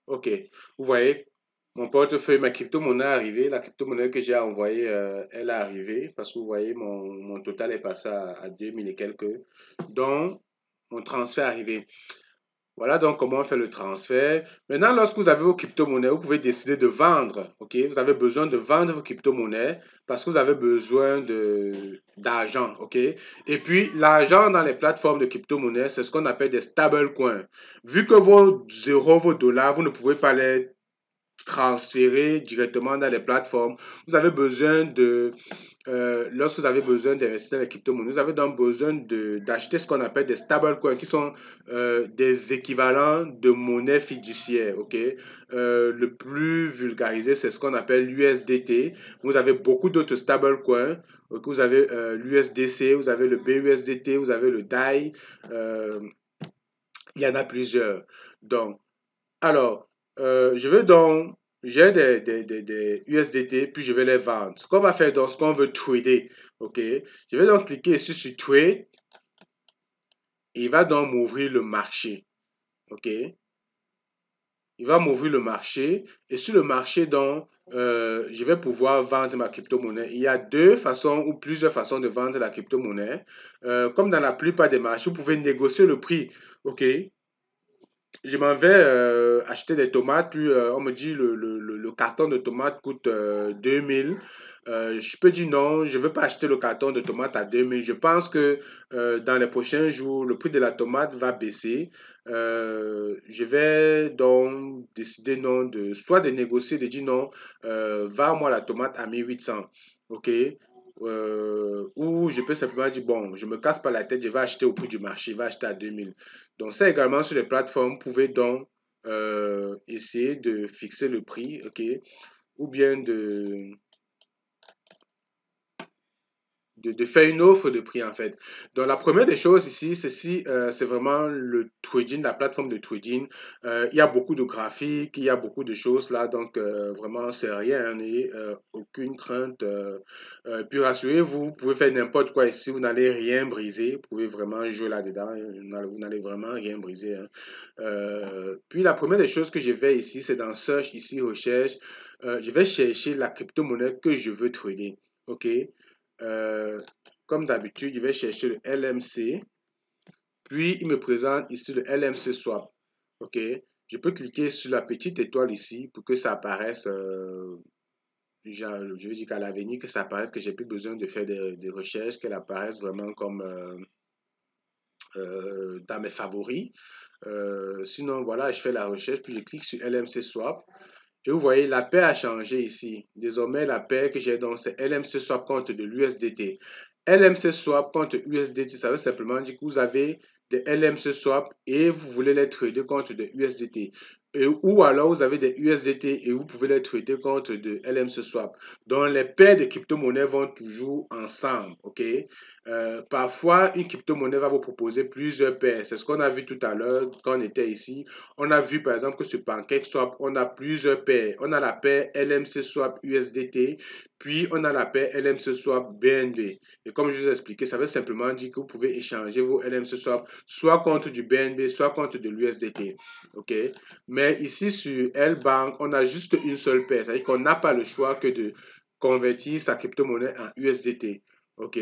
OK. Vous voyez, mon portefeuille, ma crypto-monnaie est arrivée. La crypto-monnaie que j'ai envoyée, elle est arrivée parce que vous voyez, mon total est passé à 2000 et quelques. Donc, mon transfert est arrivé. Voilà donc comment on fait le transfert. Maintenant, lorsque vous avez vos crypto-monnaies, vous pouvez décider de vendre. OK? Vous avez besoin de vendre vos crypto-monnaies parce que vous avez besoin d'argent. OK? Et puis, l'argent dans les plateformes de crypto-monnaies, c'est ce qu'on appelle des stablecoins. Vu que vos euros, vos dollars, vous ne pouvez pas les transférer directement dans les plateformes, vous avez besoin lorsque vous avez besoin d'investir dans les crypto-monnaies, vous avez donc besoin d'acheter ce qu'on appelle des stablecoins, qui sont des équivalents de monnaie fiduciaire. OK? Le plus vulgarisé, c'est ce qu'on appelle l'USDT. Vous avez beaucoup d'autres stablecoins. Okay? Vous avez l'USDC, vous avez le BUSDT, vous avez le DAI. Il y en a plusieurs. Donc, alors, je veux donc, j'ai des USDT, puis je vais les vendre. Ce qu'on va faire donc, ce qu'on veut trader, ok? Je vais donc cliquer ici sur Trade, et il va donc m'ouvrir le marché, ok? Il va m'ouvrir le marché, et sur le marché, donc, je vais pouvoir vendre ma crypto-monnaie. Il y a deux façons ou plusieurs façons de vendre la crypto-monnaie. Comme dans la plupart des marchés, vous pouvez négocier le prix, ok? Je m'en vais acheter des tomates, puis on me dit le carton de tomates coûte 2000. Je peux dire non, je ne veux pas acheter le carton de tomates à 2000. Je pense que dans les prochains jours, le prix de la tomate va baisser. Je vais donc décider non soit de négocier, de dire non, vends-moi la tomate à 1800. OK? Ou je peux simplement dire, bon, je me casse pas la tête, je vais acheter au prix du marché, je vais acheter à 2000. Donc ça également sur les plateformes, vous pouvez donc essayer de fixer le prix, ok, ou bien de faire une offre de prix en fait. Donc la première des choses ici, c'est vraiment le trading, la plateforme de trading. Il y a beaucoup de graphiques, il y a beaucoup de choses là, donc vraiment c'est rien, hein, n'ayez aucune crainte. Puis rassurez-vous, vous pouvez faire n'importe quoi ici, vous n'allez rien briser, vous pouvez vraiment jouer là-dedans, vous n'allez vraiment rien briser, hein. Puis la première des choses que je vais ici, c'est dans Search, ici recherche, je vais chercher la crypto-monnaie que je veux trader. OK? Euh, Comme d'habitude, je vais chercher le LMC. Puis, il me présente ici le LMC Swap. OK? Je peux cliquer sur la petite étoile ici pour que ça apparaisse, je veux dire qu'à l'avenir, que ça apparaisse que j'ai plus besoin de faire des recherches, qu'elle apparaisse vraiment comme dans mes favoris. Sinon, voilà, je fais la recherche, puis je clique sur LMC Swap. Et vous voyez, la paire a changé ici. Désormais, la paire que j'ai donc, c'est LMC Swap contre de l'USDT. LMC Swap contre USDT, ça veut simplement dire que vous avez des LMC Swap et vous voulez les trader contre des USDT. Ou alors vous avez des USDT et vous pouvez les trader contre de LMC Swap. Donc les paires de crypto-monnaies vont toujours ensemble. OK? Parfois, une crypto-monnaie va vous proposer plusieurs paires. C'est ce qu'on a vu tout à l'heure quand on était ici. On a vu par exemple que sur PancakeSwap, on a plusieurs paires. On a la paire LMC Swap USDT, puis on a la paire LMC Swap BNB. Et comme je vous ai expliqué, ça veut simplement dire que vous pouvez échanger vos LMC Swap soit contre du BNB, soit contre de l'USDT. OK? Mais ici sur L-Bank, on a juste une seule paire. C'est-à-dire qu'on n'a pas le choix que de convertir sa crypto-monnaie en USDT. OK?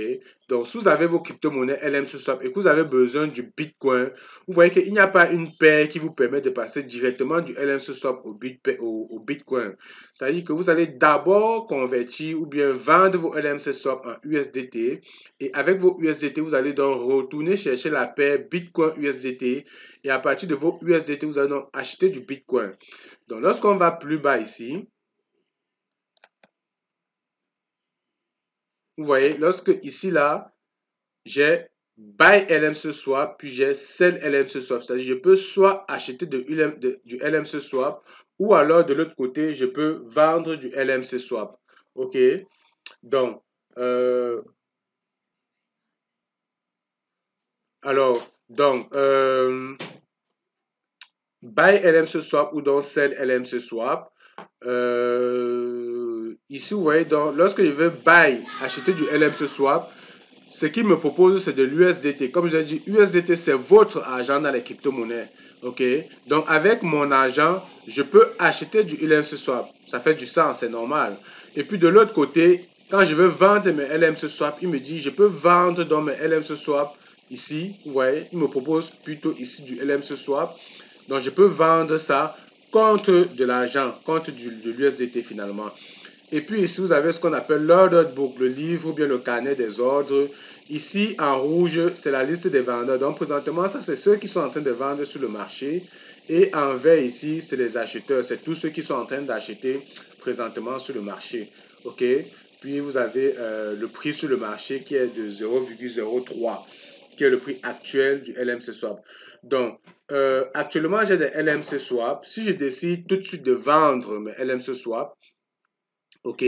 Donc, si vous avez vos crypto-monnaies LMC Swap et que vous avez besoin du Bitcoin, vous voyez qu'il n'y a pas une paire qui vous permet de passer directement du LMC Swap au Bitcoin. Ça veut dire que vous allez d'abord convertir ou bien vendre vos LMC Swap en USDT et avec vos USDT, vous allez donc retourner chercher la paire Bitcoin USDT et à partir de vos USDT, vous allez donc acheter du Bitcoin. Donc, lorsqu'on va plus bas ici, vous voyez, lorsque ici, là, j'ai buy LMC swap, puis j'ai sell LMC swap. C'est-à-dire, je peux soit acheter du LMC swap, ou alors de l'autre côté, je peux vendre du LMC swap. OK? Donc, buy LMC swap ou donc sell LMC swap. Ici, vous voyez, donc, lorsque je veux buy, acheter du LMC swap, ce qu'il me propose, c'est de l'USDT. Comme je l'ai dit, USDT, c'est votre argent dans les crypto-monnaies. OK? Donc, avec mon argent, je peux acheter du LMC Swap. Ça fait du sens, c'est normal. Et puis, de l'autre côté, quand je veux vendre mes LMC Swap, il me dit, je peux vendre dans mes LMC Swap ici. Vous voyez, il me propose plutôt ici du LMC Swap. Donc, je peux vendre ça contre de l'argent, contre de l'USDT finalement. Et puis ici, vous avez ce qu'on appelle l'order book, le livre ou bien le carnet des ordres. Ici, en rouge, c'est la liste des vendeurs. Donc, présentement, ça, c'est ceux qui sont en train de vendre sur le marché. Et en vert, ici, c'est les acheteurs. C'est tous ceux qui sont en train d'acheter présentement sur le marché. OK? Puis, vous avez le prix sur le marché qui est de 0,03, qui est le prix actuel du LMC Swap. Donc, actuellement, j'ai des LMC Swap. Si je décide tout de suite de vendre mes LMC Swap, OK?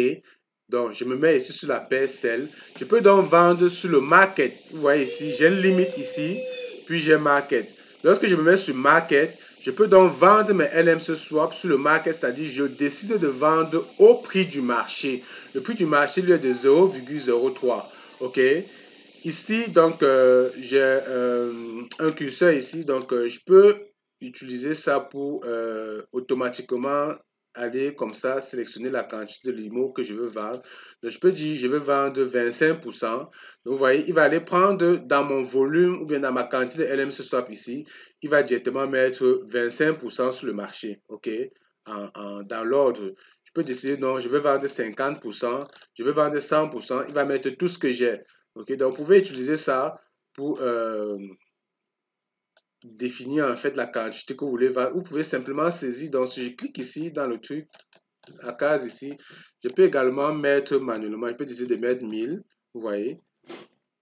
Donc, je me mets ici sur la paire sell. Je peux donc vendre sur le market. Vous voyez ici, j'ai une limite ici, puis j'ai market. Lorsque je me mets sur market, je peux donc vendre mes LMC swap sur le market, c'est-à-dire je décide de vendre au prix du marché. Le prix du marché lui est de 0,03. OK? Ici, donc, j'ai un curseur ici, donc je peux utiliser ça pour automatiquement aller comme ça sélectionner la quantité de limo que je veux vendre. Donc, je peux dire, je veux vendre 25%. Donc, vous voyez, il va aller prendre dans mon volume ou bien dans ma quantité de LMC Swap ici, il va directement mettre 25% sur le marché, OK, dans l'ordre. Je peux décider, non, je veux vendre 50%, je veux vendre 100%, il va mettre tout ce que j'ai. OK, donc vous pouvez utiliser ça pour définir en fait la quantité que vous voulez vendre. Vous pouvez simplement saisir. Donc, si je clique ici dans le truc, la case ici, je peux également mettre manuellement. Je peux décider de mettre 1000, vous voyez,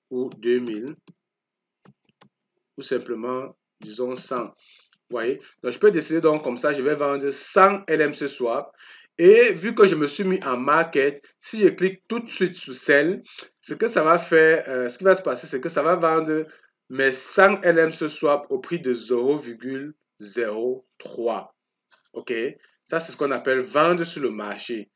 ou 2000, ou simplement, disons 100. Vous voyez, donc je peux décider donc comme ça, je vais vendre 100 LMC Swap. Et vu que je me suis mis en market, si je clique tout de suite sur Sell, ce que ça va faire, ce qui va se passer, c'est que ça va vendre mes 100 LMC swap au prix de 0,03. OK? Ça, c'est ce qu'on appelle vendre sur le marché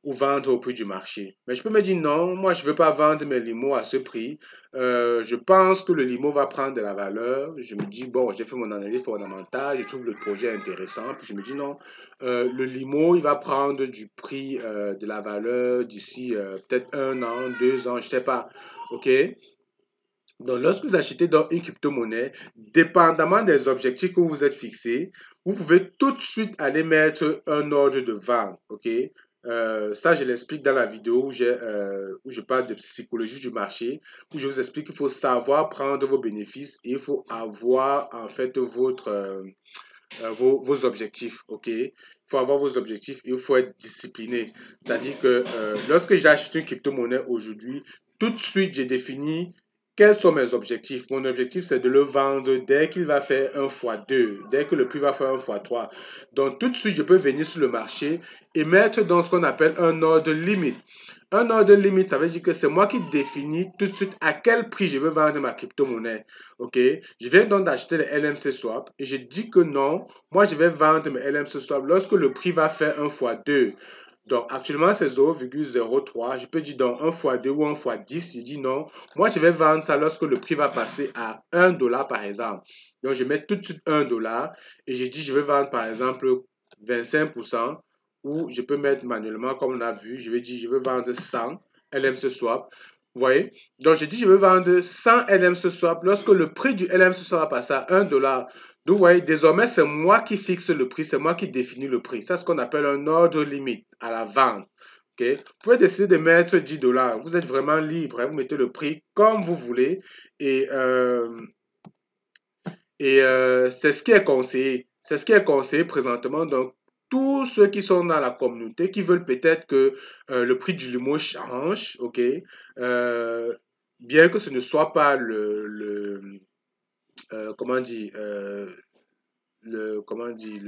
ou vendre au prix du marché. Mais je peux me dire non, moi je ne veux pas vendre mes limos à ce prix. Je pense que le limo va prendre de la valeur. Je me dis, bon, j'ai fait mon analyse fondamentale, je trouve le projet intéressant. Puis je me dis non, le limo, il va prendre du prix, de la valeur d'ici peut-être 1 an, 2 ans, je ne sais pas. OK? Donc, lorsque vous achetez dans une crypto-monnaie, dépendamment des objectifs que vous vous êtes fixés, vous pouvez tout de suite aller mettre un ordre de vente. OK? Ça, je l'explique dans la vidéo où je parle de psychologie du marché, où je vous explique qu'il faut savoir prendre vos bénéfices et il faut avoir en fait vos objectifs. OK? Il faut avoir vos objectifs et il faut être discipliné. C'est-à-dire que lorsque j'achète une crypto-monnaie aujourd'hui, tout de suite, j'ai défini quels sont mes objectifs. Mon objectif, c'est de le vendre dès qu'il va faire 1 x 2, dès que le prix va faire 1 x 3. Donc, tout de suite, je peux venir sur le marché et mettre dans ce qu'on appelle un ordre limite. Un ordre limite, ça veut dire que c'est moi qui définis tout de suite à quel prix je veux vendre ma crypto-monnaie. OK? Je viens donc d'acheter les LMC Swap et je dis que non, moi je vais vendre mes LMC Swap lorsque le prix va faire 1 x 2. Donc actuellement c'est 0,03. Je peux dire donc 1 x 2 ou 1 x 10. Je dis non, moi je vais vendre ça lorsque le prix va passer à 1 $ par exemple. Donc je mets tout de suite 1 $ et je dis je vais vendre par exemple 25%, ou je peux mettre manuellement comme on a vu. Je vais dire je veux vendre 100 LMC Swap. Vous voyez? Donc, je dis, je veux vendre 100 LMC swap lorsque le prix du LMC swap va passer à 1 $. Donc, vous voyez, désormais, c'est moi qui fixe le prix, c'est moi qui définis le prix. C'est ce qu'on appelle un ordre limite à la vente. Okay? Vous pouvez décider de mettre 10 $. Vous êtes vraiment libre. Hein? Vous mettez le prix comme vous voulez. Et, c'est ce qui est conseillé. C'est ce qui est conseillé présentement. Donc, tous ceux qui sont dans la communauté, qui veulent peut-être que le prix du limo change, ok, bien que ce ne soit pas comment dire, comment dire,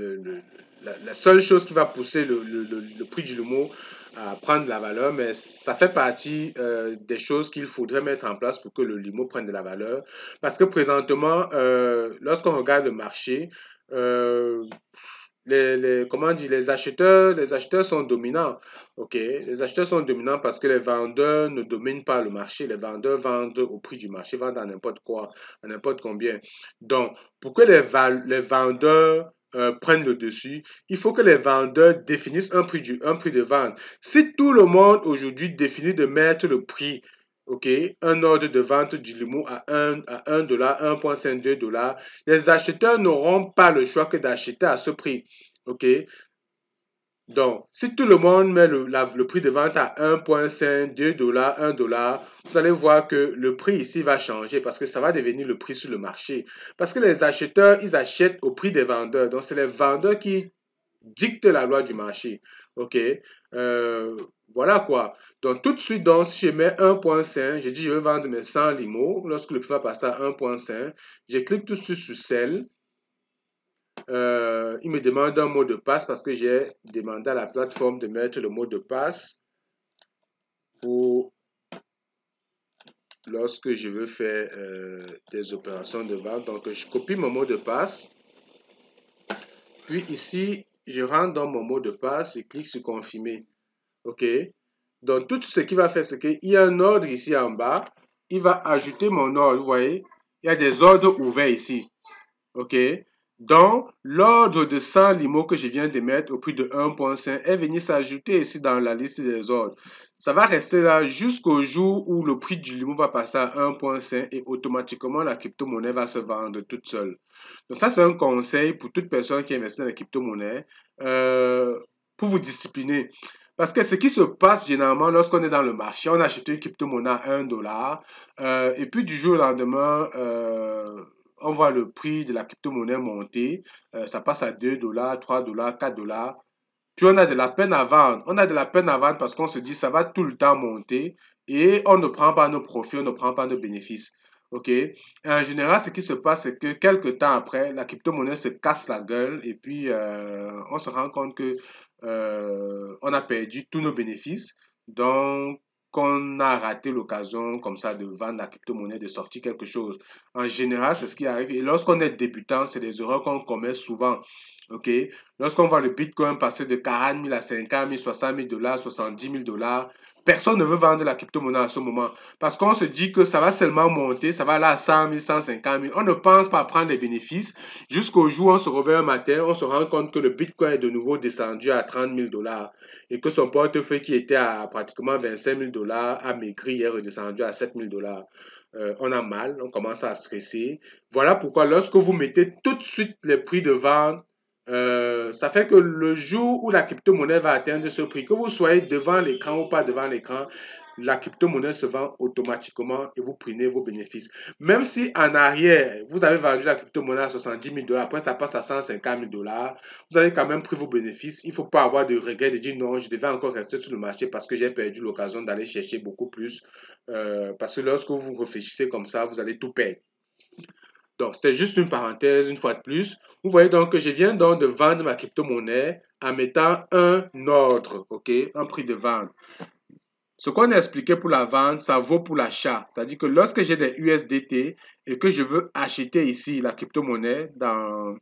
la seule chose qui va pousser le prix du limo à prendre de la valeur, mais ça fait partie des choses qu'il faudrait mettre en place pour que le limo prenne de la valeur. Parce que présentement, lorsqu'on regarde le marché, euh, comment dire, les acheteurs sont dominants. OK? Les acheteurs sont dominants parce que les vendeurs ne dominent pas le marché. Les vendeurs vendent au prix du marché, vendent à n'importe quoi, à n'importe combien. Donc, pour que les vendeurs prennent le dessus, il faut que les vendeurs définissent un prix de vente. Si tout le monde aujourd'hui définit de mettre le prix, OK, un ordre de vente du limo à 1 $, 1,5, 2 $, les acheteurs n'auront pas le choix que d'acheter à ce prix. OK? Donc, si tout le monde met le prix de vente à 1,5, 2 $, 1 $, vous allez voir que le prix ici va changer parce que ça va devenir le prix sur le marché. Parce que les acheteurs, ils achètent au prix des vendeurs. Donc, c'est les vendeurs qui dictent la loi du marché. OK? Euh, voilà quoi. Donc, tout de suite, donc, si je mets 1,5, je dis je vais vendre mes 100 limos. Lorsque le prix va passer à 1,5, je clique tout de suite sur Sell. Il me demande un mot de passe parce que j'ai demandé à la plateforme de mettre le mot de passe pour lorsque je veux faire des opérations de vente. Donc, je copie mon mot de passe. Puis ici, je rentre dans mon mot de passe, je clique sur confirmer. OK? Donc, tout ce qu'il va faire, c'est qu'il y a un ordre ici en bas. Il va ajouter mon ordre. Vous voyez? Il y a des ordres ouverts ici. OK? Donc, l'ordre de 100 limos que je viens de mettre au prix de 1,5 est venu s'ajouter ici dans la liste des ordres. Ça va rester là jusqu'au jour où le prix du limo va passer à 1,5 et automatiquement la crypto-monnaie va se vendre toute seule. Donc ça, c'est un conseil pour toute personne qui investit dans la crypto-monnaie pour vous discipliner. Parce que ce qui se passe généralement lorsqu'on est dans le marché, on achète une crypto-monnaie à 1 $ et puis du jour au lendemain, on voit le prix de la crypto-monnaie monter, ça passe à 2 $, 3 $, 4 $. Puis on a de la peine à vendre. On a de la peine à vendre parce qu'on se dit ça va tout le temps monter et on ne prend pas nos profits, on ne prend pas nos bénéfices. OK? Et en général, ce qui se passe, c'est que quelques temps après, la crypto-monnaie se casse la gueule et puis on se rend compte que on a perdu tous nos bénéfices. Donc, qu'on a raté l'occasion comme ça de vendre la crypto-monnaie, de sortir quelque chose. En général, c'est ce qui arrive. Et lorsqu'on est débutant, c'est des erreurs qu'on commet souvent. OK? Lorsqu'on voit le Bitcoin passer de 40 000 à 50 000, 60 000 dollars, 70 000 dollars, personne ne veut vendre la crypto-monnaie à ce moment. Parce qu'on se dit que ça va seulement monter, ça va aller à 100 000, 150 000. On ne pense pas prendre les bénéfices jusqu'au jour où on se réveille un matin, on se rend compte que le Bitcoin est de nouveau descendu à 30 000 dollars et que son portefeuille qui était à pratiquement 25 000 dollars a maigri et est redescendu à 7 000 dollars. On a mal, on commence à stresser. Voilà pourquoi lorsque vous mettez tout de suite les prix de vente, ça fait que le jour où la crypto-monnaie va atteindre ce prix, que vous soyez devant l'écran ou pas devant l'écran, la crypto-monnaie se vend automatiquement et vous prenez vos bénéfices. Même si en arrière, vous avez vendu la crypto-monnaie à 70 000 dollars, après ça passe à 150 000 dollars, vous avez quand même pris vos bénéfices. Il ne faut pas avoir de regret de dire non, je devais encore rester sur le marché parce que j'ai perdu l'occasion d'aller chercher beaucoup plus. Parce que lorsque vous réfléchissez comme ça, vous allez tout perdre. Donc, c'est juste une parenthèse, une fois de plus. Vous voyez donc que je viens donc de vendre ma crypto-monnaie en mettant un ordre, OK, un prix de vente. Ce qu'on a expliqué pour la vente, ça vaut pour l'achat. C'est-à-dire que lorsque j'ai des USDT et que je veux acheter ici la crypto-monnaie dans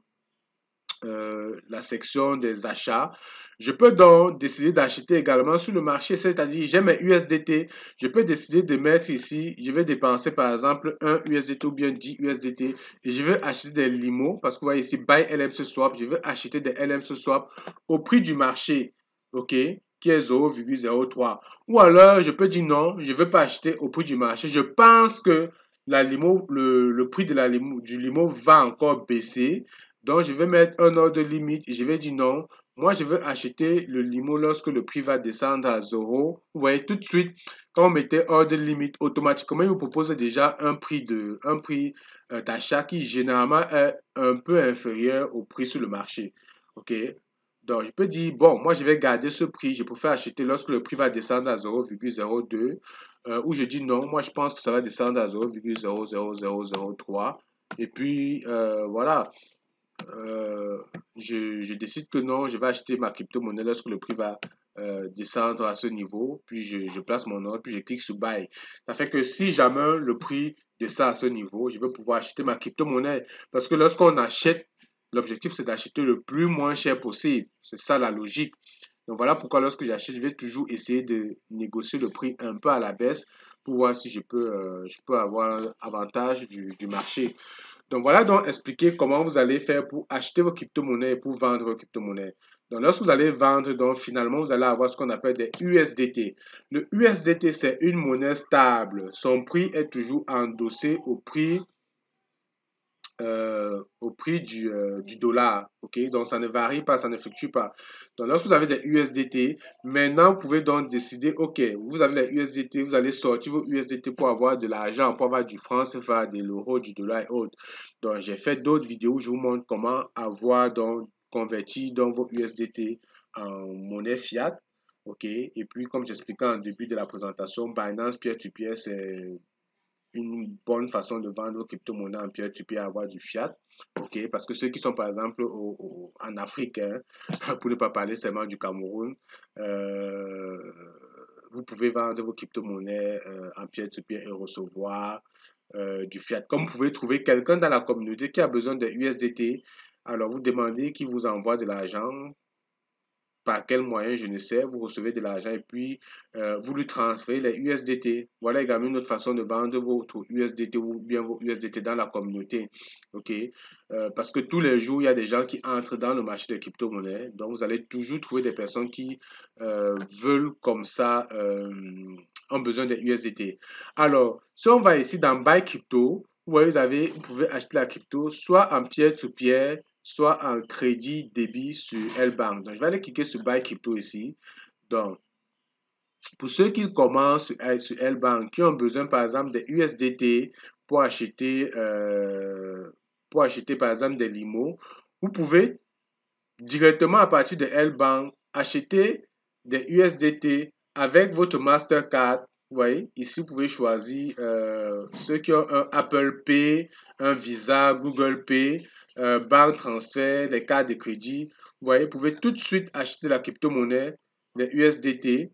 la section des achats, je peux donc décider d'acheter également sur le marché, c'est-à-dire j'ai mes USDT, je peux décider de mettre ici, je vais dépenser par exemple 1 USDT ou bien 10 USDT et je vais acheter des limos parce que vous voyez ici buy LMC swap, je vais acheter des LMC swap au prix du marché, ok, qui est 0,03. Ou alors je peux dire non, je ne veux pas acheter au prix du marché, je pense que la limo, le prix de la limo, du limo va encore baisser. Donc, je vais mettre un ordre limite et je vais dire non. Moi, je veux acheter le limo lorsque le prix va descendre à 0. Vous voyez, tout de suite, quand on mettait ordre limite, automatiquement, il vous propose déjà un prix d'achat qui généralement est un peu inférieur au prix sur le marché. OK? Donc, je peux dire, bon, moi, je vais garder ce prix. Je préfère acheter lorsque le prix va descendre à 0,02. Ou je dis non, moi, je pense que ça va descendre à 0,00003. Et puis, voilà. Je décide que non, je vais acheter ma crypto-monnaie lorsque le prix va descendre à ce niveau, puis je place mon ordre, puis je clique sur Buy. Ça fait que si jamais le prix descend à ce niveau, je vais pouvoir acheter ma crypto-monnaie. Parce que lorsqu'on achète, l'objectif c'est d'acheter le plus moins cher possible. C'est ça la logique. Donc voilà pourquoi lorsque j'achète, je vais toujours essayer de négocier le prix un peu à la baisse pour voir si je peux avoir un avantage du marché. Donc voilà donc expliquer comment vous allez faire pour acheter vos crypto-monnaies et pour vendre vos crypto-monnaies. Donc lorsque vous allez vendre, donc finalement vous allez avoir ce qu'on appelle des USDT. Le USDT c'est une monnaie stable. Son prix est toujours endossé au prix du dollar. Ok, donc ça ne varie pas, ça ne fluctue pas. Donc lorsque vous avez des USDT, maintenant vous pouvez donc décider, ok, vous avez les USDT, vous allez sortir vos USDT pour avoir de l'argent, pour avoir du franc CFA, de l'euro, du dollar et autres. Donc j'ai fait d'autres vidéos où je vous montre comment avoir donc converti dans vos USDT en monnaie fiat. Ok, et puis comme j'expliquais en début de la présentation, Binance Peer-to-Peer, c'est une bonne façon de vendre vos crypto-monnaies en peer-to-peer, avoir du fiat. Ok, parce que ceux qui sont par exemple en Afrique, hein, pour ne pas parler seulement du Cameroun, euh, vous pouvez vendre vos crypto-monnaies en peer-to-peer et recevoir du fiat. Comme vous pouvez trouver quelqu'un dans la communauté qui a besoin de USDT, alors vous demandez qu'il vous envoie de l'argent par quel moyen, je ne sais, vous recevez de l'argent et puis vous lui transférez les USDT. Voilà également une autre façon de vendre votre USDT ou bien vos USDT dans la communauté. OK? Parce que tous les jours, il y a des gens qui entrent dans le marché des crypto-monnaies. Donc, vous allez toujours trouver des personnes qui veulent comme ça, ont besoin des USDT. Alors, si on va ici dans Buy Crypto, vous pouvez acheter la crypto soit en peer-to-peer, soit en crédit débit sur L-Bank. Donc, je vais aller cliquer sur Buy Crypto ici. Donc, pour ceux qui commencent sur L-Bank, qui ont besoin par exemple des USDT pour acheter par exemple des limos, vous pouvez directement à partir de L-Bank acheter des USDT avec votre Mastercard. Vous voyez, ici vous pouvez choisir ceux qui ont un Apple Pay, un Visa, Google Pay, banque transfert, les cartes de crédit. Vous voyez, vous pouvez tout de suite acheter la crypto-monnaie, les USDT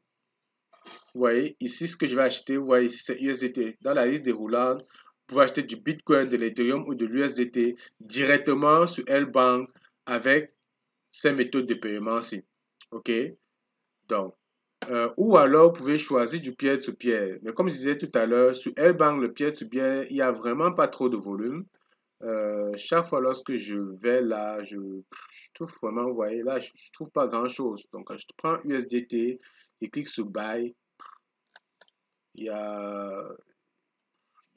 Vous voyez, ici, ce que je vais acheter, vous voyez ici, c'est USDT. Dans la liste déroulante, vous pouvez acheter du Bitcoin, de l'Ethereum ou de l'USDT directement sur L-Bank avec ces méthodes de paiement-ci. OK? Donc, ou alors, vous pouvez choisir du peer-to-peer. Mais comme je disais tout à l'heure, sur L-Bank, le peer-to-peer, il n'y a vraiment pas trop de volume. Chaque fois lorsque je vais là, je trouve vraiment, vous voyez, là, je trouve pas grand-chose. Donc, quand je prends USDT et clique sur Buy, il y a,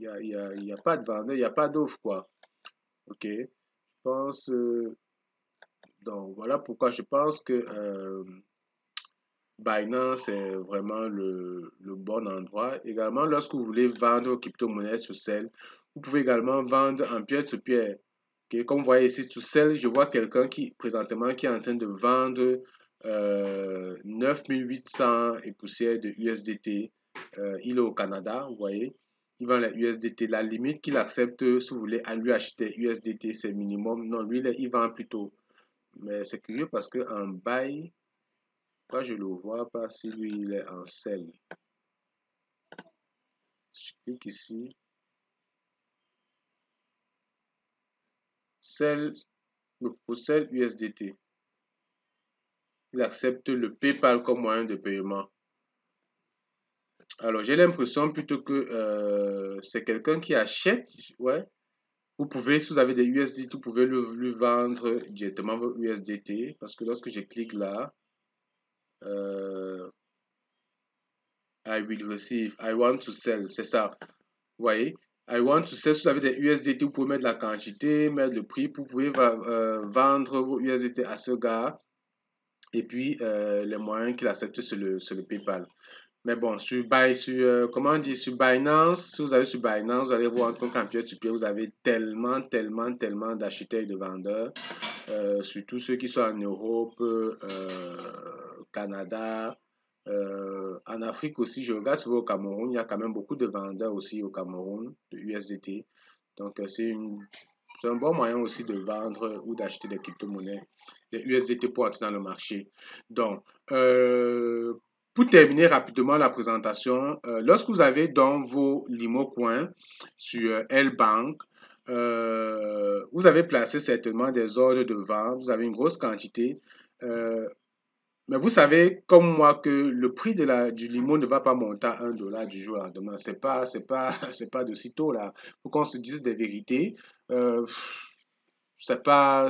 il y a pas de vendeur, il n'y a pas d'offre, quoi. OK? Je pense, donc, voilà pourquoi je pense que Binance est vraiment le bon endroit. Également, lorsque vous voulez vendre vos crypto-monnaies sur Cell, vous pouvez également vendre en peer-to-peer. Okay? Comme vous voyez ici, sur Cell, je vois quelqu'un qui, présentement, qui est en train de vendre 9800 et poussière de USDT. Il est au Canada, vous voyez. Il vend la USDT. La limite qu'il accepte, si vous voulez à lui acheter USDT, c'est minimum. Non, lui, il vend plutôt. Mais c'est curieux parce qu'en buy, moi, je ne le vois pas si lui, il est en sell. Je clique ici. Sell, pour sell USDT. Il accepte le PayPal comme moyen de paiement. Alors, j'ai l'impression plutôt que c'est quelqu'un qui achète. Ouais. Vous pouvez, si vous avez des USDT, vous pouvez lui vendre directement vos USDT. Parce que lorsque je clique là, euh, I will receive, I want to sell, c'est ça. Vous voyez? I want to sell, si vous avez des USDT, vous pouvez mettre la quantité, mettre le prix, vous pouvez vendre vos USDT à ce gars et puis les moyens qu'il accepte sur le PayPal. Mais bon, comment on dit, sur Binance, si vous allez sur Binance, vous allez voir qu'en peer-to-peer, vous avez tellement d'acheteurs et de vendeurs, surtout ceux qui sont en Europe, Canada, en Afrique aussi, je regarde souvent au Cameroun, il y a quand même beaucoup de vendeurs aussi au Cameroun de USDT. Donc, c'est un bon moyen aussi de vendre ou d'acheter des crypto-monnaies, des USDT pour entrer dans le marché. Donc, pour terminer rapidement la présentation, lorsque vous avez dans vos Limo Coins sur L-Bank, vous avez placé certainement des ordres de vente, vous avez une grosse quantité. Euh, mais vous savez, comme moi, que le prix du limo ne va pas monter à 1 dollar du jour au lendemain. C'est pas de sitôt là. Faut qu'on se dise des vérités. Euh, c'est pas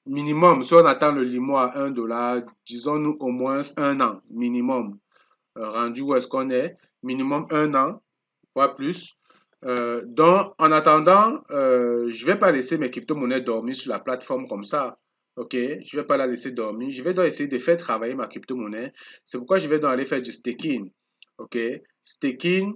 minimum. Si on attend le limo à 1 dollar, disons-nous au moins 1 an minimum. Rendu où est-ce qu'on est? Minimum 1 an, voire plus. Donc, en attendant, je vais pas laisser mes crypto-monnaies dormir sur la plateforme comme ça. OK? Je vais pas la laisser dormir. Je vais donc essayer de faire travailler ma crypto-monnaie. C'est pourquoi je vais donc aller faire du staking. OK? Staking,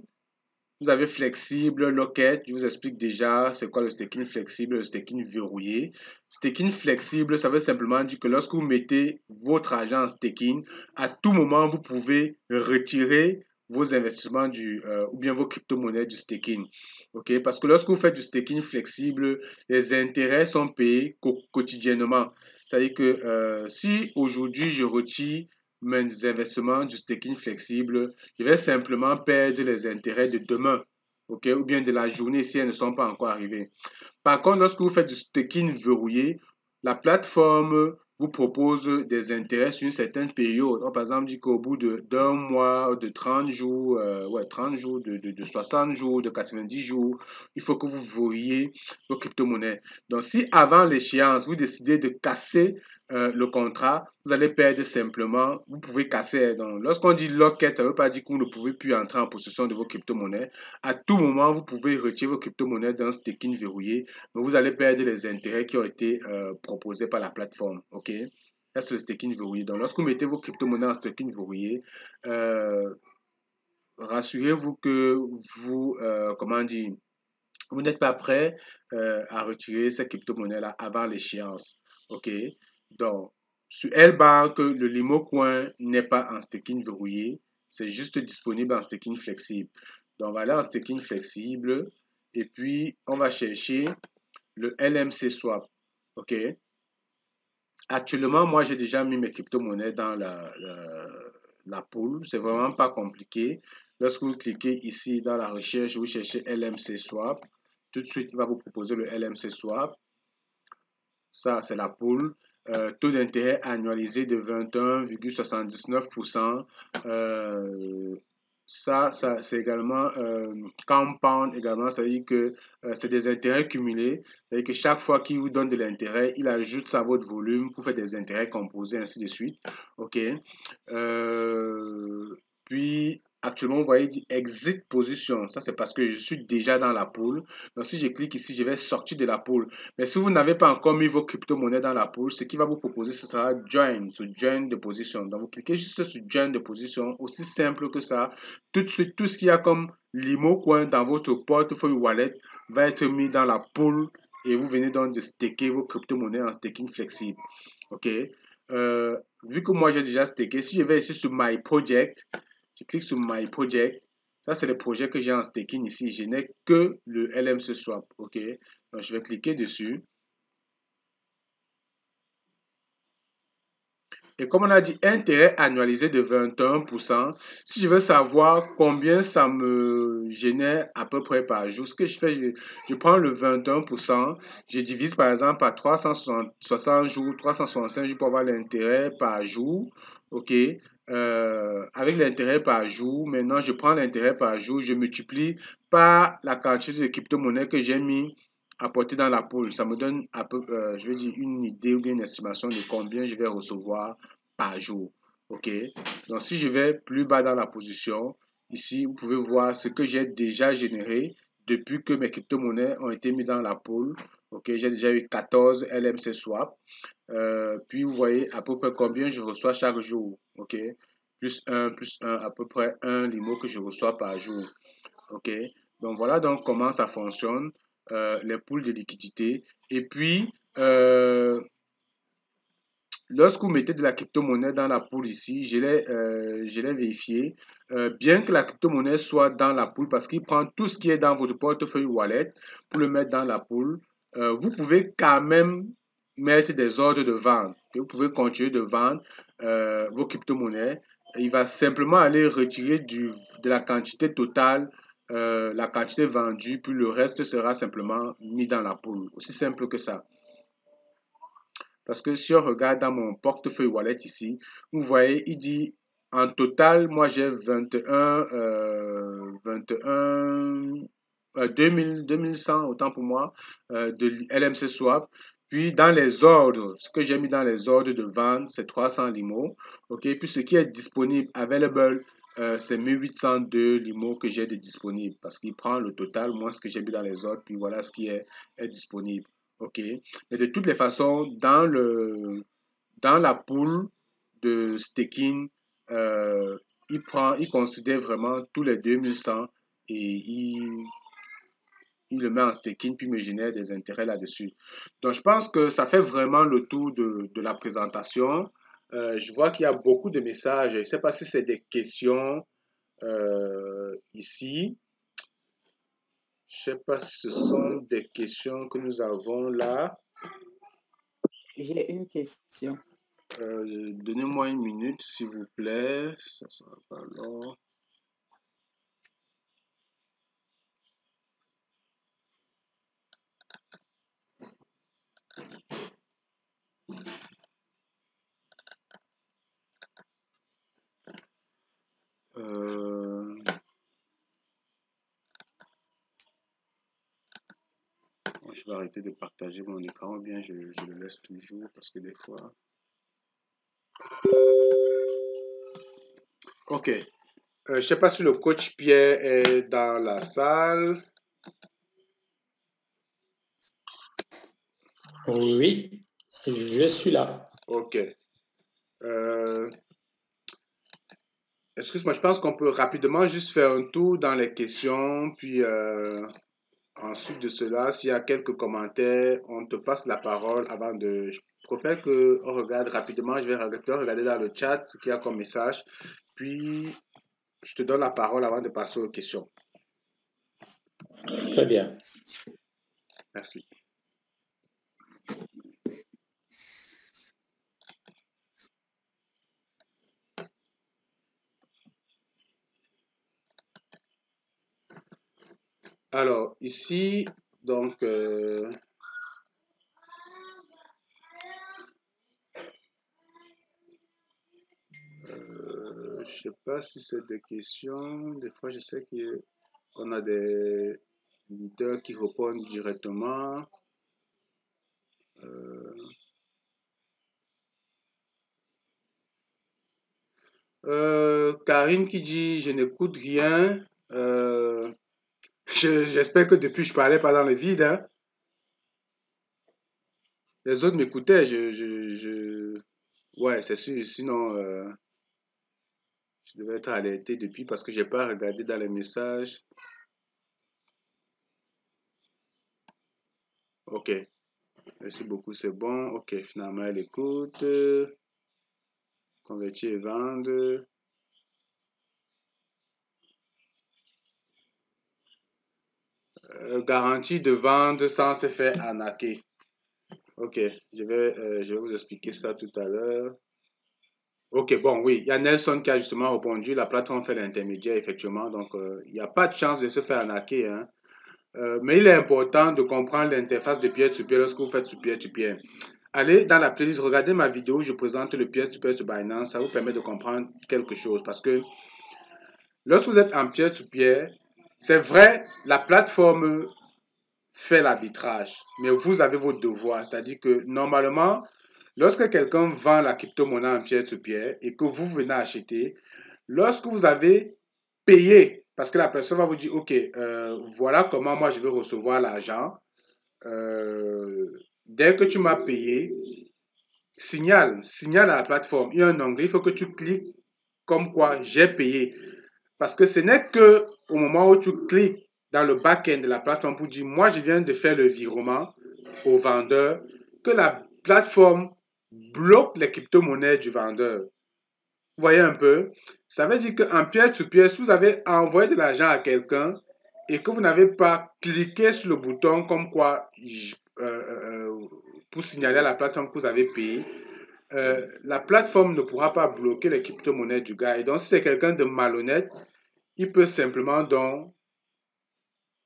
vous avez flexible, locket. Je vous explique déjà c'est quoi le staking flexible, le staking verrouillé. Staking flexible, ça veut simplement dire que lorsque vous mettez votre argent en staking, à tout moment, vous pouvez retirer vos investissements ou bien vos crypto-monnaies du staking. OK? Parce que lorsque vous faites du staking flexible, les intérêts sont payés quotidiennement. C'est-à-dire que si aujourd'hui je retire mes investissements du staking flexible, je vais simplement perdre les intérêts de demain, OK, ou bien de la journée si elles ne sont pas encore arrivées. Par contre, lorsque vous faites du staking verrouillé, la plateforme vous propose des intérêts sur une certaine période. Par exemple, dit qu'au bout d'un mois, de 30 jours, 30 jours, de 60 jours, de 90 jours, il faut que vous verrouillez vos crypto-monnaies. Donc, si avant l'échéance, vous décidez de casser le contrat, vous allez perdre simplement, vous pouvez casser. Donc, lorsqu'on dit locket, ça ne veut pas dire que vous ne pouvez plus entrer en possession de vos crypto-monnaies. À tout moment, vous pouvez retirer vos crypto-monnaies d'un staking verrouillé, mais vous allez perdre les intérêts qui ont été proposés par la plateforme. OK? Ça, c'est le staking verrouillé. Donc, lorsque vous mettez vos crypto-monnaies en staking verrouillé, rassurez-vous que comment dire, vous n'êtes pas prêt à retirer ces crypto-monnaies-là avant l'échéance. OK? Donc, sur L-Bank, le Limo Coin n'est pas en staking verrouillé. C'est juste disponible en staking flexible. Donc, on va aller en staking flexible. Et puis, on va chercher le LMC Swap. OK? Actuellement, moi, j'ai déjà mis mes crypto-monnaies dans la pool. C'est vraiment pas compliqué. Lorsque vous cliquez ici dans la recherche, vous cherchez LMC Swap. Tout de suite, il va vous proposer le LMC Swap. Ça, c'est la pool. Taux d'intérêt annualisé de 21,79%. Ça c'est également compound également, ça veut dire que c'est des intérêts cumulés. C'est-à-dire que chaque fois qu'il vous donne de l'intérêt, il ajoute ça à votre volume pour faire des intérêts composés, ainsi de suite. OK. Puis, actuellement, vous voyez, il dit exit position. Ça, c'est parce que je suis déjà dans la pool. Donc, si je clique ici, je vais sortir de la pool. Mais si vous n'avez pas encore mis vos crypto-monnaies dans la pool, ce qu'il va vous proposer, ce sera join, to join the position. Donc, vous cliquez juste sur join the position, aussi simple que ça. Tout de suite, tout ce qu'il y a comme Limo Coin dans votre portefeuille wallet va être mis dans la pool et vous venez donc de staker vos crypto-monnaies en staking flexible. OK? Vu que moi j'ai déjà staké, si je vais ici sur My Project, je clique sur My Project. Ça, c'est le projet que j'ai en staking ici. Je n'ai que le LMC Swap. OK? Donc, je vais cliquer dessus. Et comme on a dit, intérêt annualisé de 21%. Si je veux savoir combien ça me génère à peu près par jour, ce que je fais, je prends le 21%, je divise par exemple par 360 jours, 365 jours pour avoir l'intérêt par jour. OK? Avec l'intérêt par jour, maintenant je prends l'intérêt par jour, je multiplie par la quantité de crypto-monnaie que j'ai mis apporté dans la pool. Ça me donne un peu, je vais dire, une idée ou bien une estimation de combien je vais recevoir par jour. OK? Donc, si je vais plus bas dans la position, ici, vous pouvez voir ce que j'ai déjà généré depuis que mes crypto-monnaies ont été mis dans la pool. OK? J'ai déjà eu 14 LMC swap. Puis, vous voyez à peu près combien je reçois chaque jour. OK? Plus un, à peu près un limo que je reçois par jour. OK? Donc, voilà donc comment ça fonctionne, les pools de liquidité. Et puis, lorsque vous mettez de la crypto-monnaie dans la pool ici, je l'ai vérifié, bien que la crypto-monnaie soit dans la pool, parce qu'il prend tout ce qui est dans votre portefeuille wallet pour le mettre dans la pool, vous pouvez quand même mettre des ordres de vente. Vous pouvez continuer de vendre vos crypto-monnaies. Il va simplement aller retirer de la quantité totale, la quantité vendue, puis le reste sera simplement mis dans la pool. Aussi simple que ça. Parce que si on regarde dans mon portefeuille wallet ici, vous voyez, il dit en total, moi j'ai 2100, autant pour moi, de LMC Swap. Puis dans les ordres, ce que j'ai mis dans les ordres de vente, c'est 300 limo. OK? Puis ce qui est disponible, available, c'est 1802 limo que j'ai de disponible. Parce qu'il prend le total, moins ce que j'ai mis dans les ordres, puis voilà ce qui est disponible. OK? Mais de toutes les façons, dans la pool de staking, il considère vraiment tous les 2100 et il le met en staking puis me génère des intérêts là-dessus. Donc, je pense que ça fait vraiment le tour de la présentation. Je vois qu'il y a beaucoup de messages. Je ne sais pas si c'est des questions ici. Je ne sais pas si ce sont des questions que nous avons là. J'ai une question. Donnez-moi une minute, s'il vous plaît. Ça sera pas long. Je vais arrêter de partager mon écran, ou bien je le laisse toujours parce que des fois. Ok. Je ne sais pas si le coach Pierre est dans la salle. Oui, je suis là. Ok. Excuse-moi, je pense qu'on peut rapidement juste faire un tour dans les questions, puis ensuite de cela, s'il y a quelques commentaires, on te passe la parole avant de... Je préfère qu'on regarde rapidement, je vais regarder dans le chat ce qu'il y a comme message, puis je te donne la parole avant de passer aux questions. Très bien. Merci. Alors, ici, donc, je sais pas si c'est des questions. Des fois, je sais qu'on a des leaders qui répondent directement. Karine qui dit, je n'écoute rien. J'espère que depuis, je parlais pas dans le vide, hein. Les autres m'écoutaient. Ouais, c'est sûr. Sinon, je devais être alerté depuis parce que j'ai pas regardé dans les messages. Ok, merci beaucoup, c'est bon. Ok, finalement, elle écoute. Convertir et vendre. Garantie de vente sans se faire arnaquer. Ok, je vais vous expliquer ça tout à l'heure. Ok, bon, oui, il y a Nelson qui a justement répondu. La plateforme fait l'intermédiaire, effectivement. Donc, il n'y a pas de chance de se faire arnaquer, hein. Mais il est important de comprendre l'interface de peer-to-peer lorsque vous faites du peer-to-peer. Allez dans la playlist, regardez ma vidéo où je présente le peer-to-peer sur Binance. Ça vous permet de comprendre quelque chose. Parce que lorsque vous êtes en peer-to-peer, c'est vrai, la plateforme fait l'arbitrage, mais vous avez vos devoirs. C'est-à-dire que normalement, lorsque quelqu'un vend la crypto-monnaie en peer-to-peer et que vous venez acheter, lorsque vous avez payé, parce que la personne va vous dire, OK, voilà comment moi je vais recevoir l'argent. Dès que tu m'as payé, signale à la plateforme. Il y a un onglet, il faut que tu cliques comme quoi j'ai payé. Parce que ce n'est que au moment où tu cliques dans le back-end de la plateforme pour dire, moi je viens de faire le virement au vendeur, que la plateforme bloque les crypto-monnaies du vendeur. Vous voyez un peu? Ça veut dire qu'en peer-to-peer, si vous avez envoyé de l'argent à quelqu'un et que vous n'avez pas cliqué sur le bouton comme quoi pour signaler à la plateforme que vous avez payé, la plateforme ne pourra pas bloquer les crypto-monnaies du gars. Et donc, si c'est quelqu'un de malhonnête, il peut simplement donc,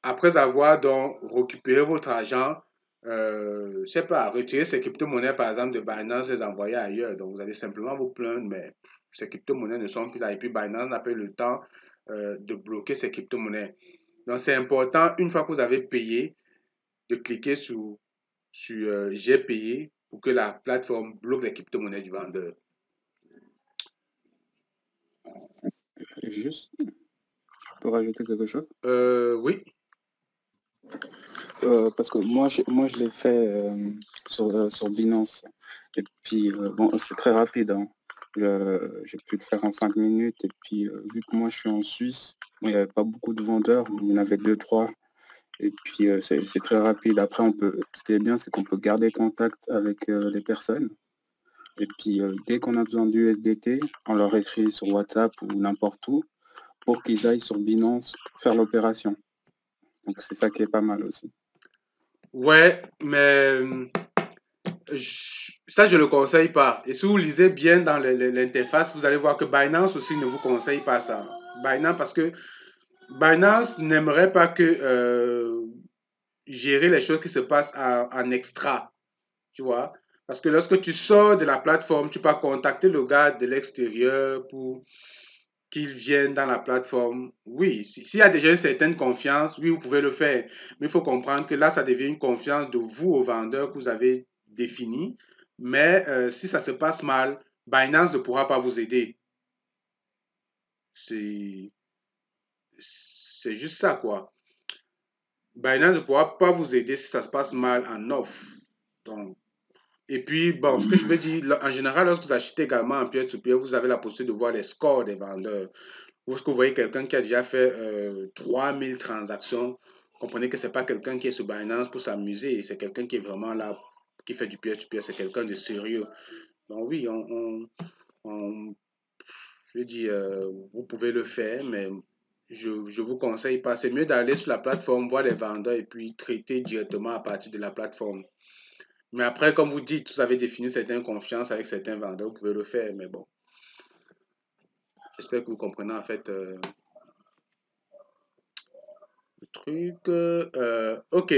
après avoir donc récupéré votre argent, je sais pas, retirer ces crypto-monnaies par exemple de Binance et les envoyer ailleurs. Donc vous allez simplement vous plaindre, mais ces crypto-monnaies ne sont plus là. Et puis Binance n'a pas eu le temps de bloquer ces crypto-monnaies. Donc c'est important, une fois que vous avez payé, de cliquer sur j'ai payé pour que la plateforme bloque les crypto-monnaies du vendeur. Juste, je peux rajouter quelque chose? Oui. Parce que moi, je l'ai fait sur Binance. Et puis, bon, c'est très rapide, hein. J'ai pu le faire en 5 minutes. Et puis, vu que moi, je suis en Suisse, il n'y avait pas beaucoup de vendeurs. Il y en avait 2, 3. Et puis, c'est très rapide. Après, ce qui est bien, c'est qu'on peut garder contact avec les personnes. Et puis, dès qu'on a besoin d'USDT, on leur écrit sur WhatsApp ou n'importe où pour qu'ils aillent sur Binance faire l'opération. Donc, c'est ça qui est pas mal aussi. Ouais, mais ça, je ne le conseille pas. Et si vous lisez bien dans l'interface, vous allez voir que Binance aussi ne vous conseille pas ça. Binance, parce que Binance n'aimerait pas que gérer les choses qui se passent en extra, tu vois. Parce que lorsque tu sors de la plateforme, tu peux contacter le gars de l'extérieur pour qu'il vienne dans la plateforme. Oui, s'il y a déjà une certaine confiance, oui, vous pouvez le faire. Mais il faut comprendre que là, ça devient une confiance de vous au vendeur que vous avez défini. Mais si ça se passe mal, Binance ne pourra pas vous aider. C'est juste ça, quoi. Binance ne pourra pas vous aider si ça se passe mal en offre. Donc, et puis, bon, ce que je veux dire, en général, lorsque vous achetez également en peer-to-peer, vous avez la possibilité de voir les scores des vendeurs. Lorsque vous voyez quelqu'un qui a déjà fait 3000 transactions, comprenez que ce n'est pas quelqu'un qui est sur Binance pour s'amuser, c'est quelqu'un qui est vraiment là, qui fait du peer-to-peer, c'est quelqu'un de sérieux. Donc oui, je veux dire, vous pouvez le faire, mais je ne vous conseille pas. C'est mieux d'aller sur la plateforme, voir les vendeurs et puis traiter directement à partir de la plateforme. Mais après, comme vous dites, vous avez défini certaines confiances avec certains vendeurs, vous pouvez le faire, mais bon. J'espère que vous comprenez en fait le truc. Ok.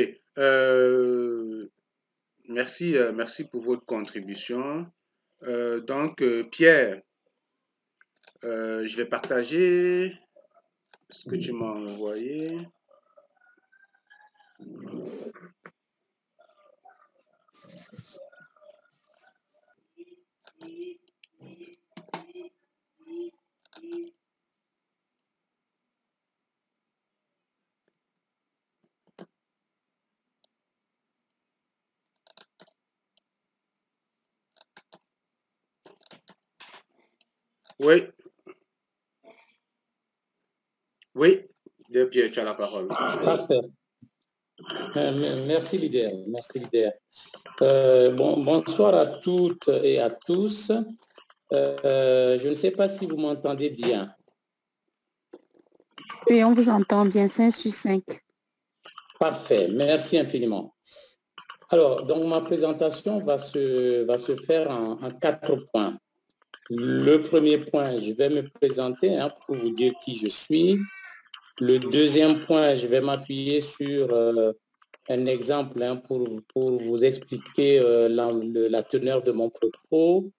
Merci, merci pour votre contribution. Donc, Pierre, je vais partager ce que tu m'as envoyé. Oui, oui, de Pierre, tu as la parole. Parfait. Merci leader, merci leader. Bonsoir à toutes et à tous. Je ne sais pas si vous m'entendez bien. Oui, on vous entend bien, 5 sur 5. Parfait, merci infiniment. Alors, donc ma présentation va se faire en 4 points. Le premier point, je vais me présenter pour vous dire qui je suis. Le deuxième point, je vais m'appuyer sur un exemple pour vous expliquer la teneur de mon propos.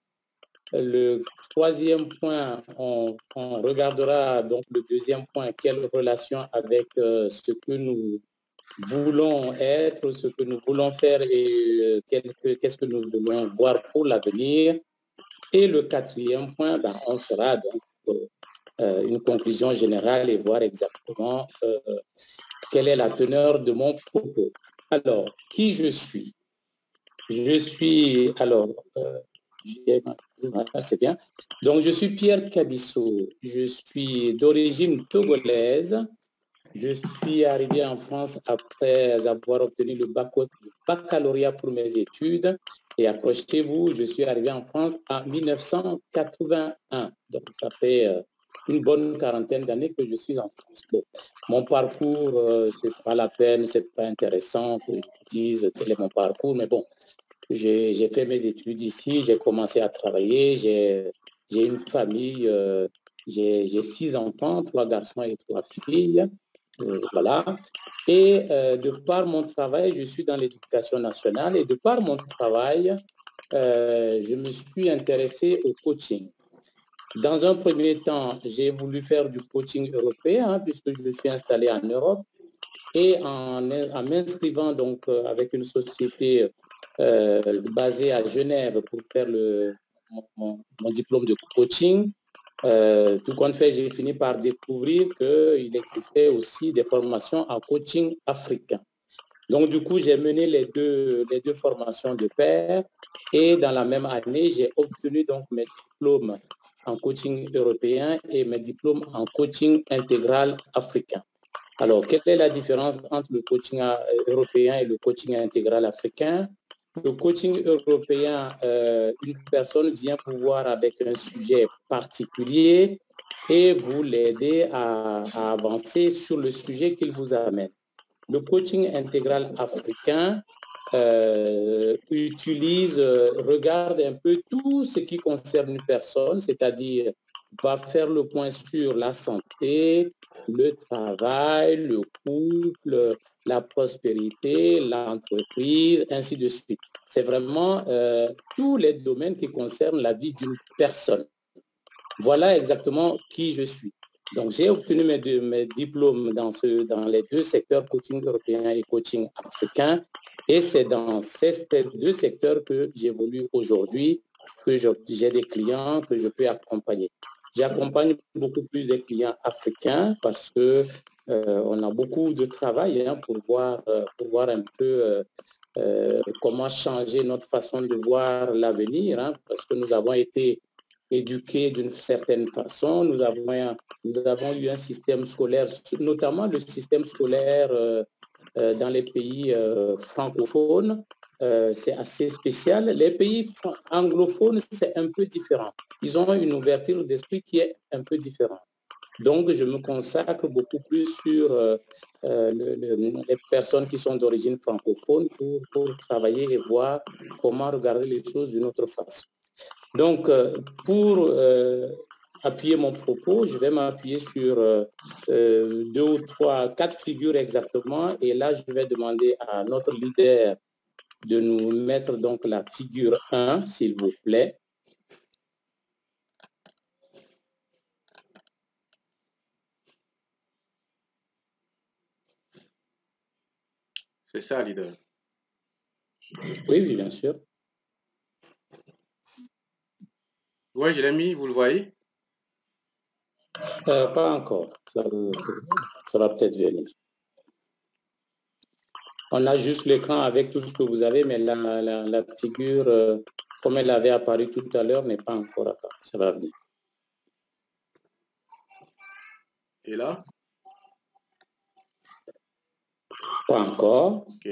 Le troisième point, on regardera donc le deuxième point, quelle relation avec ce que nous voulons être, ce que nous voulons faire et qu'est-ce que nous voulons voir pour l'avenir. Et le quatrième point, on fera donc une conclusion générale et voir exactement quelle est la teneur de mon propos. Alors, qui je suis? Je suis, alors, c'est bien. Donc, je suis Pierre Kabisso. Je suis d'origine togolaise. Je suis arrivé en France après avoir obtenu le baccalauréat pour mes études. Et accrochez-vous, je suis arrivé en France en 1981. Donc, ça fait une bonne quarantaine d'années que je suis en France. Bon, mon parcours, c'est pas la peine, c'est pas intéressant que je dise quel est mon parcours, mais bon, j'ai fait mes études ici, j'ai commencé à travailler, j'ai une famille, j'ai 6 enfants, 3 garçons et 3 filles. Voilà. Et de par mon travail, je suis dans l'éducation nationale et de par mon travail, je me suis intéressé au coaching. Dans un premier temps, j'ai voulu faire du coaching européen puisque je suis installé en Europe et en m'inscrivant donc avec une société basée à Genève pour faire mon diplôme de coaching. Tout compte fait, j'ai fini par découvrir qu'il existait aussi des formations en coaching africain. Donc, du coup, j'ai mené les deux formations de pair et dans la même année, j'ai obtenu donc mes diplômes en coaching européen et mes diplômes en coaching intégral africain. Alors, quelle est la différence entre le coaching européen et le coaching intégral africain? Le coaching européen, une personne vient vous voir avec un sujet particulier et vous l'aider à avancer sur le sujet qu'il vous amène. Le coaching intégral africain regarde un peu tout ce qui concerne une personne, c'est-à-dire va faire le point sur la santé, le travail, le couple, la prospérité, l'entreprise, ainsi de suite. C'est vraiment tous les domaines qui concernent la vie d'une personne. Voilà exactement qui je suis. Donc, j'ai obtenu mes diplômes dans les 2 secteurs, coaching européen et coaching africain. Et c'est dans ces 2 secteurs que j'évolue aujourd'hui, que j'ai des clients que je peux accompagner. J'accompagne beaucoup plus des clients africains parce que on a beaucoup de travail pour voir un peu comment changer notre façon de voir l'avenir, parce que nous avons été éduqués d'une certaine façon. Nous avons eu un système scolaire, notamment le système scolaire dans les pays francophones. C'est assez spécial. Les pays anglophones, c'est un peu différent. Ils ont une ouverture d'esprit qui est un peu différente. Donc, je me consacre beaucoup plus sur les personnes qui sont d'origine francophone pour travailler et voir comment regarder les choses d'une autre façon. Donc, pour appuyer mon propos, je vais m'appuyer sur 2 ou 3, 4 figures exactement. Et là, je vais demander à notre leader de nous mettre donc la figure 1, s'il vous plaît. C'est ça, leader. Oui, oui, bien sûr. Oui, je l'ai mis, vous le voyez? Pas encore. Ça va peut-être venir. On a juste l'écran avec tout ce que vous avez, mais la figure, comme elle avait apparu tout à l'heure, n'est pas encore apparue. Ça va venir. Et là? Pas encore. OK.